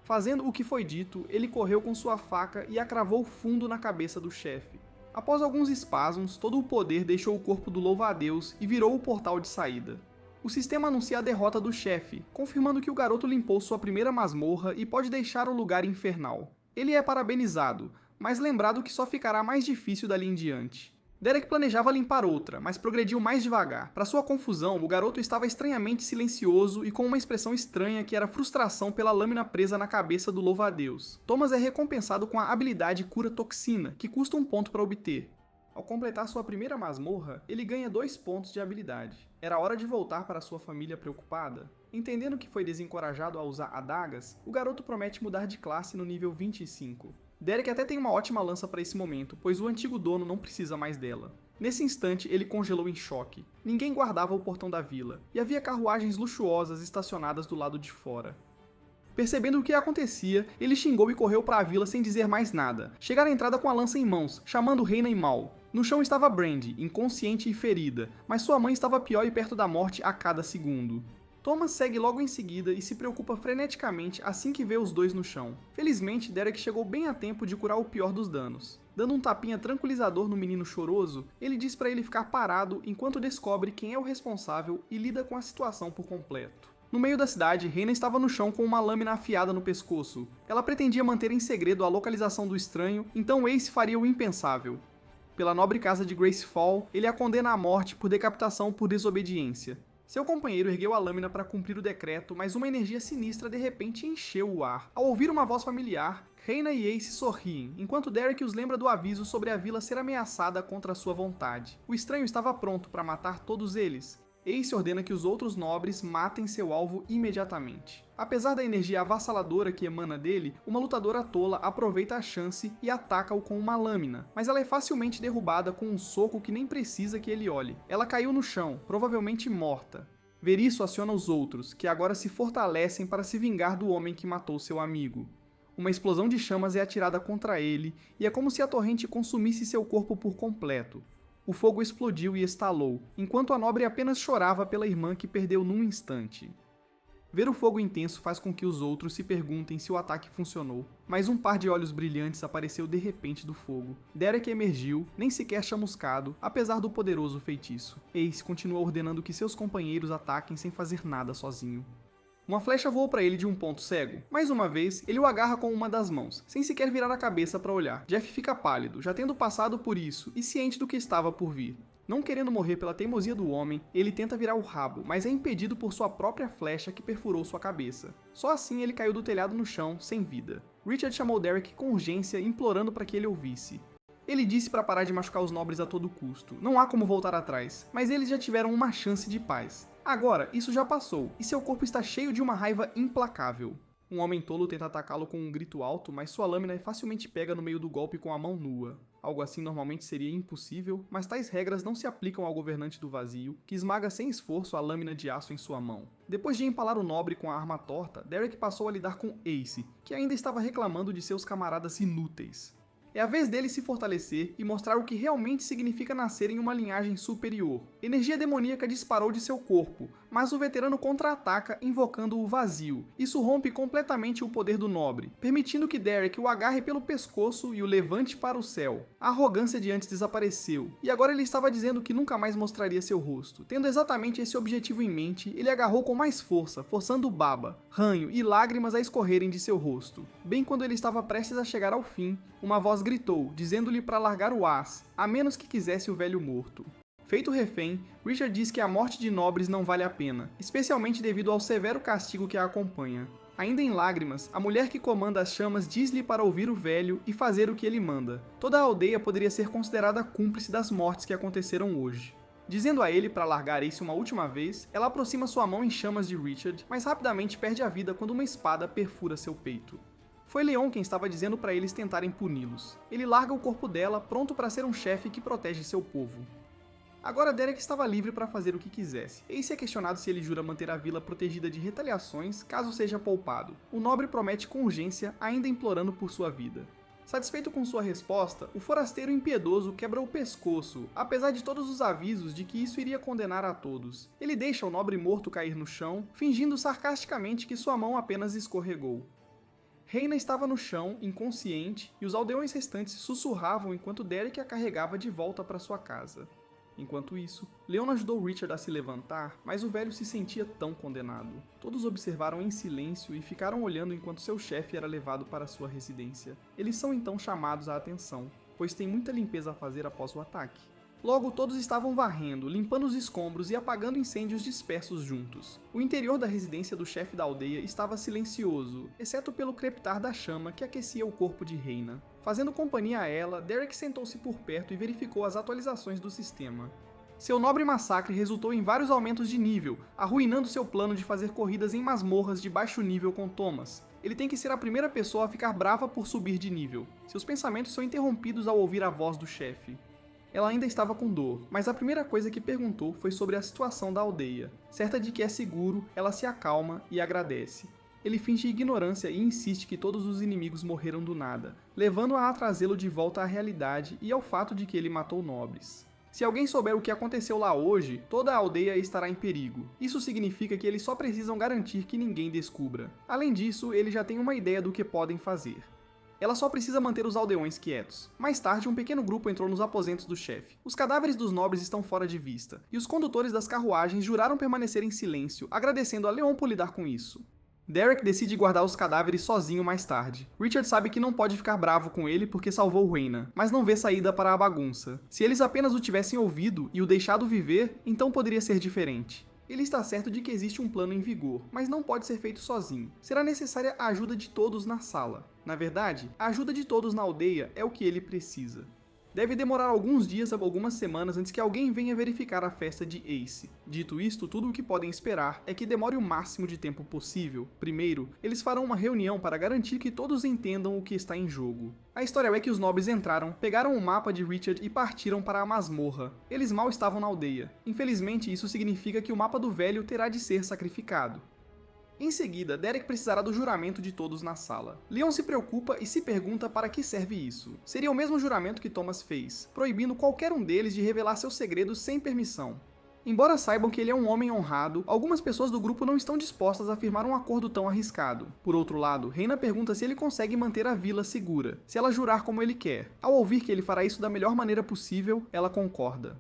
Fazendo o que foi dito, ele correu com sua faca e a cravou fundo na cabeça do chefe. Após alguns espasmos, todo o poder deixou o corpo do louva-a-Deus e virou o portal de saída. O sistema anuncia a derrota do chefe, confirmando que o garoto limpou sua primeira masmorra e pode deixar o lugar infernal. Ele é parabenizado, mas lembrado que só ficará mais difícil dali em diante. Derek planejava limpar outra, mas progrediu mais devagar. Para sua confusão, o garoto estava estranhamente silencioso e com uma expressão estranha que era frustração pela lâmina presa na cabeça do louva-a-Deus. Thomas é recompensado com a habilidade Cura Toxina, que custa 1 ponto para obter. Ao completar sua primeira masmorra, ele ganha 2 pontos de habilidade. Era hora de voltar para sua família preocupada? Entendendo que foi desencorajado a usar adagas, o garoto promete mudar de classe no nível 25. Derek até tem uma ótima lança para esse momento, pois o antigo dono não precisa mais dela. Nesse instante, ele congelou em choque. Ninguém guardava o portão da vila, e havia carruagens luxuosas estacionadas do lado de fora. Percebendo o que acontecia, ele xingou e correu para a vila sem dizer mais nada. Chegaram à entrada com a lança em mãos, chamando Reina e Mal. No chão estava Brandy, inconsciente e ferida, mas sua mãe estava pior e perto da morte a cada segundo. Thomas segue logo em seguida e se preocupa freneticamente assim que vê os dois no chão. Felizmente, Derek chegou bem a tempo de curar o pior dos danos. Dando um tapinha tranquilizador no menino choroso, ele diz para ele ficar parado enquanto descobre quem é o responsável e lida com a situação por completo. No meio da cidade, Reina estava no chão com uma lâmina afiada no pescoço. Ela pretendia manter em segredo a localização do estranho, então Ace faria o impensável. Pela nobre casa de Gracefall, ele a condena à morte por decapitação por desobediência. Seu companheiro ergueu a lâmina para cumprir o decreto, mas uma energia sinistra de repente encheu o ar. Ao ouvir uma voz familiar, Reina e Ace sorriem, enquanto Derek os lembra do aviso sobre a vila ser ameaçada contra sua vontade. O estranho estava pronto para matar todos eles. Ace ordena que os outros nobres matem seu alvo imediatamente. Apesar da energia avassaladora que emana dele, uma lutadora tola aproveita a chance e ataca-o com uma lâmina, mas ela é facilmente derrubada com um soco que nem precisa que ele olhe. Ela caiu no chão, provavelmente morta. Ver isso aciona os outros, que agora se fortalecem para se vingar do homem que matou seu amigo. Uma explosão de chamas é atirada contra ele, e é como se a torrente consumisse seu corpo por completo. O fogo explodiu e estalou, enquanto a nobre apenas chorava pela irmã que perdeu num instante. Ver o fogo intenso faz com que os outros se perguntem se o ataque funcionou, mas um par de olhos brilhantes apareceu de repente do fogo. Derek emergiu, nem sequer chamuscado, apesar do poderoso feitiço. Ace continua ordenando que seus companheiros ataquem sem fazer nada sozinho. Uma flecha voou para ele de um ponto cego. Mais uma vez, ele o agarra com uma das mãos, sem sequer virar a cabeça para olhar. Jeff fica pálido, já tendo passado por isso e ciente do que estava por vir. Não querendo morrer pela teimosia do homem, ele tenta virar o rabo, mas é impedido por sua própria flecha que perfurou sua cabeça. Só assim ele caiu do telhado no chão, sem vida. Richard chamou Derek com urgência, implorando para que ele ouvisse. Ele disse para parar de machucar os nobres a todo custo. Não há como voltar atrás, mas eles já tiveram uma chance de paz. Agora, isso já passou, e seu corpo está cheio de uma raiva implacável. Um homem tolo tenta atacá-lo com um grito alto, mas sua lâmina facilmente pega no meio do golpe com a mão nua. Algo assim normalmente seria impossível, mas tais regras não se aplicam ao governante do vazio, que esmaga sem esforço a lâmina de aço em sua mão. Depois de empalar o nobre com a arma torta, Derek passou a lidar com Ace, que ainda estava reclamando de seus camaradas inúteis. É a vez dele se fortalecer e mostrar o que realmente significa nascer em uma linhagem superior. Energia demoníaca disparou de seu corpo, mas o veterano contra-ataca invocando o vazio. Isso rompe completamente o poder do nobre, permitindo que Derek o agarre pelo pescoço e o levante para o céu. A arrogância de antes desapareceu, e agora ele estava dizendo que nunca mais mostraria seu rosto. Tendo exatamente esse objetivo em mente, ele agarrou com mais força, forçando baba, ranho e lágrimas a escorrerem de seu rosto. Bem quando ele estava prestes a chegar ao fim, uma voz gritou, dizendo-lhe para largar o as, a menos que quisesse o velho morto. Feito refém, Richard diz que a morte de nobres não vale a pena, especialmente devido ao severo castigo que a acompanha. Ainda em lágrimas, a mulher que comanda as chamas diz-lhe para ouvir o velho e fazer o que ele manda. Toda a aldeia poderia ser considerada cúmplice das mortes que aconteceram hoje. Dizendo a ele para largar Ace uma última vez, ela aproxima sua mão em chamas de Richard, mas rapidamente perde a vida quando uma espada perfura seu peito. Foi Leon quem estava dizendo para eles tentarem puni-los. Ele larga o corpo dela, pronto para ser um chefe que protege seu povo. Agora Derek estava livre para fazer o que quisesse. Ace é questionado se ele jura manter a vila protegida de retaliações caso seja poupado. O nobre promete com urgência, ainda implorando por sua vida. Satisfeito com sua resposta, o forasteiro impiedoso quebra o pescoço, apesar de todos os avisos de que isso iria condenar a todos. Ele deixa o nobre morto cair no chão, fingindo sarcasticamente que sua mão apenas escorregou. Reina estava no chão, inconsciente, e os aldeões restantes sussurravam enquanto Derek a carregava de volta para sua casa. Enquanto isso, Leon ajudou Richard a se levantar, mas o velho se sentia tão condenado. Todos observaram em silêncio e ficaram olhando enquanto seu chefe era levado para sua residência. Eles são então chamados à atenção, pois tem muita limpeza a fazer após o ataque. Logo, todos estavam varrendo, limpando os escombros e apagando incêndios dispersos juntos. O interior da residência do chefe da aldeia estava silencioso, exceto pelo crepitar da chama que aquecia o corpo de Reina. Fazendo companhia a ela, Derek sentou-se por perto e verificou as atualizações do sistema. Seu nobre massacre resultou em vários aumentos de nível, arruinando seu plano de fazer corridas em masmorras de baixo nível com Thomas. Ele tem que ser a primeira pessoa a ficar brava por subir de nível. Seus pensamentos são interrompidos ao ouvir a voz do chefe. Ela ainda estava com dor, mas a primeira coisa que perguntou foi sobre a situação da aldeia. Certa de que é seguro, ela se acalma e agradece. Ele finge ignorância e insiste que todos os inimigos morreram do nada, levando-a a trazê-lo de volta à realidade e ao fato de que ele matou nobres. Se alguém souber o que aconteceu lá hoje, toda a aldeia estará em perigo. Isso significa que eles só precisam garantir que ninguém descubra. Além disso, ele já tem uma ideia do que podem fazer. Ela só precisa manter os aldeões quietos. Mais tarde, um pequeno grupo entrou nos aposentos do chefe. Os cadáveres dos nobres estão fora de vista, e os condutores das carruagens juraram permanecer em silêncio, agradecendo a Leon por lidar com isso. Derek decide guardar os cadáveres sozinho mais tarde. Richard sabe que não pode ficar bravo com ele porque salvou Reina, mas não vê saída para a bagunça. Se eles apenas o tivessem ouvido e o deixado viver, então poderia ser diferente. Ele está certo de que existe um plano em vigor, mas não pode ser feito sozinho. Será necessária a ajuda de todos na sala. Na verdade, a ajuda de todos na aldeia é o que ele precisa. Deve demorar alguns dias ou algumas semanas antes que alguém venha verificar a festa de Ace. Dito isto, tudo o que podem esperar é que demore o máximo de tempo possível. Primeiro, eles farão uma reunião para garantir que todos entendam o que está em jogo. A história é que os nobres entraram, pegaram o mapa de Richard e partiram para a masmorra. Eles mal estavam na aldeia. Infelizmente, isso significa que o mapa do velho terá de ser sacrificado. Em seguida, Derek precisará do juramento de todos na sala. Leon se preocupa e se pergunta para que serve isso. Seria o mesmo juramento que Thomas fez, proibindo qualquer um deles de revelar seus segredos sem permissão. Embora saibam que ele é um homem honrado, algumas pessoas do grupo não estão dispostas a firmar um acordo tão arriscado. Por outro lado, Reina pergunta se ele consegue manter a vila segura, se ela jurar como ele quer. Ao ouvir que ele fará isso da melhor maneira possível, ela concorda.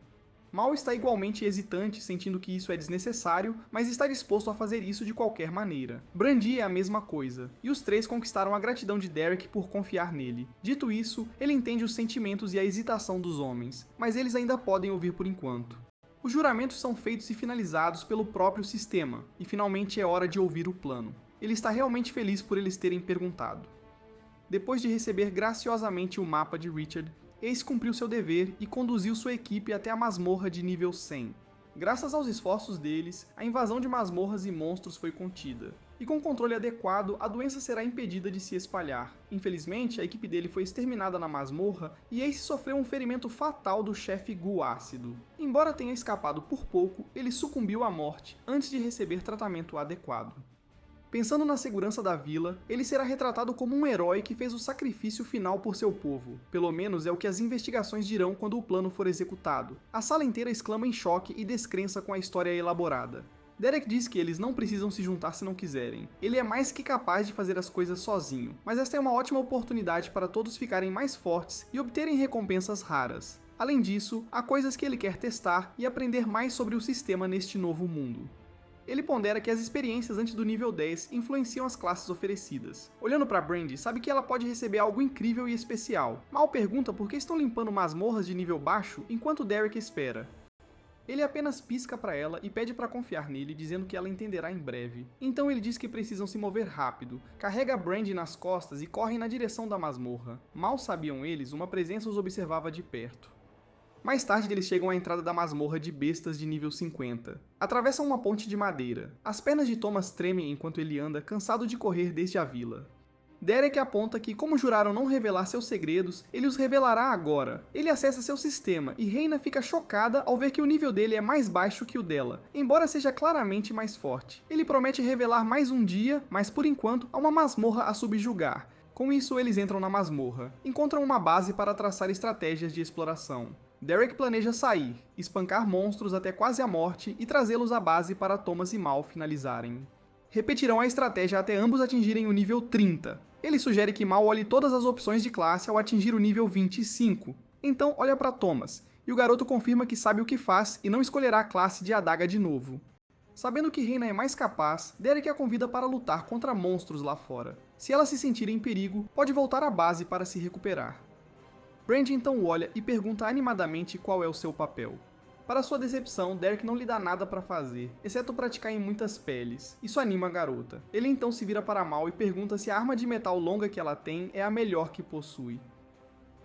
Mal está igualmente hesitante, sentindo que isso é desnecessário, mas está disposto a fazer isso de qualquer maneira. Brandy é a mesma coisa, e os três conquistaram a gratidão de Derek por confiar nele. Dito isso, ele entende os sentimentos e a hesitação dos homens, mas eles ainda podem ouvir por enquanto. Os juramentos são feitos e finalizados pelo próprio sistema, e finalmente é hora de ouvir o plano. Ele está realmente feliz por eles terem perguntado. Depois de receber graciosamente o mapa de Richard, Ace cumpriu seu dever e conduziu sua equipe até a masmorra de nível 100. Graças aos esforços deles, a invasão de masmorras e monstros foi contida. E com controle adequado, a doença será impedida de se espalhar. Infelizmente, a equipe dele foi exterminada na masmorra e Ace sofreu um ferimento fatal do chefe Gu Ácido. Embora tenha escapado por pouco, ele sucumbiu à morte antes de receber tratamento adequado. Pensando na segurança da vila, ele será retratado como um herói que fez o sacrifício final por seu povo. Pelo menos é o que as investigações dirão quando o plano for executado. A sala inteira exclama em choque e descrença com a história elaborada. Derek diz que eles não precisam se juntar se não quiserem. Ele é mais que capaz de fazer as coisas sozinho, mas esta é uma ótima oportunidade para todos ficarem mais fortes e obterem recompensas raras. Além disso, há coisas que ele quer testar e aprender mais sobre o sistema neste novo mundo. Ele pondera que as experiências antes do nível 10 influenciam as classes oferecidas. Olhando para Brandy, sabe que ela pode receber algo incrível e especial. Mal pergunta por que estão limpando masmorras de nível baixo enquanto Derek espera. Ele apenas pisca para ela e pede para confiar nele, dizendo que ela entenderá em breve. Então ele diz que precisam se mover rápido, carrega Brandy nas costas e correm na direção da masmorra. Mal sabiam eles, uma presença os observava de perto. Mais tarde, eles chegam à entrada da masmorra de bestas de nível 50. Atravessam uma ponte de madeira. As pernas de Thomas tremem enquanto ele anda, cansado de correr desde a vila. Derek aponta que, como juraram não revelar seus segredos, ele os revelará agora. Ele acessa seu sistema, e Reina fica chocada ao ver que o nível dele é mais baixo que o dela, embora seja claramente mais forte. Ele promete revelar mais um dia, mas por enquanto, há uma masmorra a subjugar. Com isso, eles entram na masmorra. Encontram uma base para traçar estratégias de exploração. Derek planeja sair, espancar monstros até quase a morte e trazê-los à base para Thomas e Mal finalizarem. Repetirão a estratégia até ambos atingirem o nível 30. Ele sugere que Mal olhe todas as opções de classe ao atingir o nível 25. Então olha para Thomas, e o garoto confirma que sabe o que faz e não escolherá a classe de adaga de novo. Sabendo que Reina é mais capaz, Derek a convida para lutar contra monstros lá fora. Se ela se sentir em perigo, pode voltar à base para se recuperar. Brandy então o olha e pergunta animadamente qual é o seu papel. Para sua decepção, Derek não lhe dá nada para fazer, exceto praticar em muitas peles. Isso anima a garota. Ele então se vira para Mal e pergunta se a arma de metal longa que ela tem é a melhor que possui.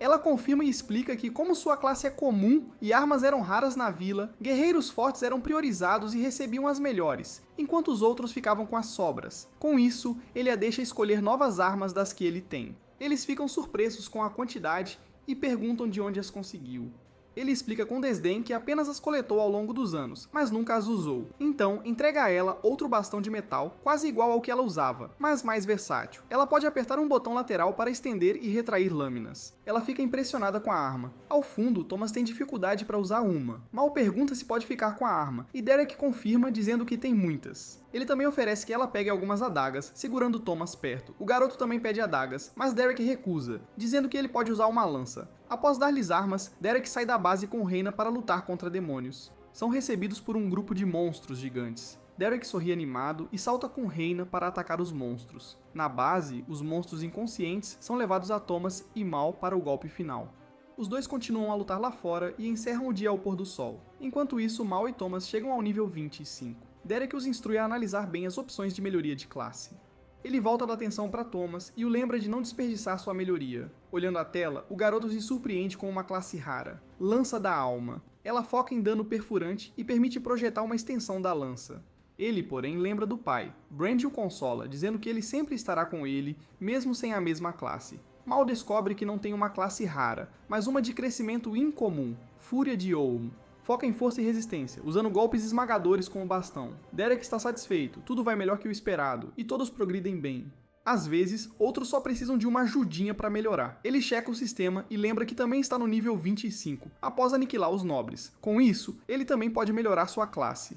Ela confirma e explica que, como sua classe é comum e armas eram raras na vila, guerreiros fortes eram priorizados e recebiam as melhores, enquanto os outros ficavam com as sobras. Com isso, ele a deixa escolher novas armas das que ele tem. Eles ficam surpresos com a quantidade e perguntam de onde as conseguiu. Ele explica com desdém que apenas as coletou ao longo dos anos, mas nunca as usou. Então, entrega a ela outro bastão de metal, quase igual ao que ela usava, mas mais versátil. Ela pode apertar um botão lateral para estender e retrair lâminas. Ela fica impressionada com a arma. Ao fundo, Thomas tem dificuldade para usar uma. Mal pergunta se pode ficar com a arma, e Derek confirma dizendo que tem muitas. Ele também oferece que ela pegue algumas adagas, segurando Thomas perto. O garoto também pede adagas, mas Derek recusa, dizendo que ele pode usar uma lança. Após dar-lhes armas, Derek sai da base com Reyna para lutar contra demônios. São recebidos por um grupo de monstros gigantes. Derek sorri animado e salta com Reyna para atacar os monstros. Na base, os monstros inconscientes são levados a Thomas e Mal para o golpe final. Os dois continuam a lutar lá fora e encerram o dia ao pôr do sol. Enquanto isso, Mal e Thomas chegam ao nível 25. Derek os instrui a analisar bem as opções de melhoria de classe. Ele volta a dar atenção para Thomas e o lembra de não desperdiçar sua melhoria. Olhando a tela, o garoto se surpreende com uma classe rara, Lança da Alma. Ela foca em dano perfurante e permite projetar uma extensão da lança. Ele, porém, lembra do pai. Brandy o consola, dizendo que ele sempre estará com ele, mesmo sem a mesma classe. Mal descobre que não tem uma classe rara, mas uma de crescimento incomum, Fúria de Olm. Foca em força e resistência, usando golpes esmagadores com o bastão. Derek está satisfeito, tudo vai melhor que o esperado, e todos progridem bem. Às vezes, outros só precisam de uma ajudinha para melhorar. Ele checa o sistema e lembra que também está no nível 25, após aniquilar os nobres. Com isso, ele também pode melhorar sua classe.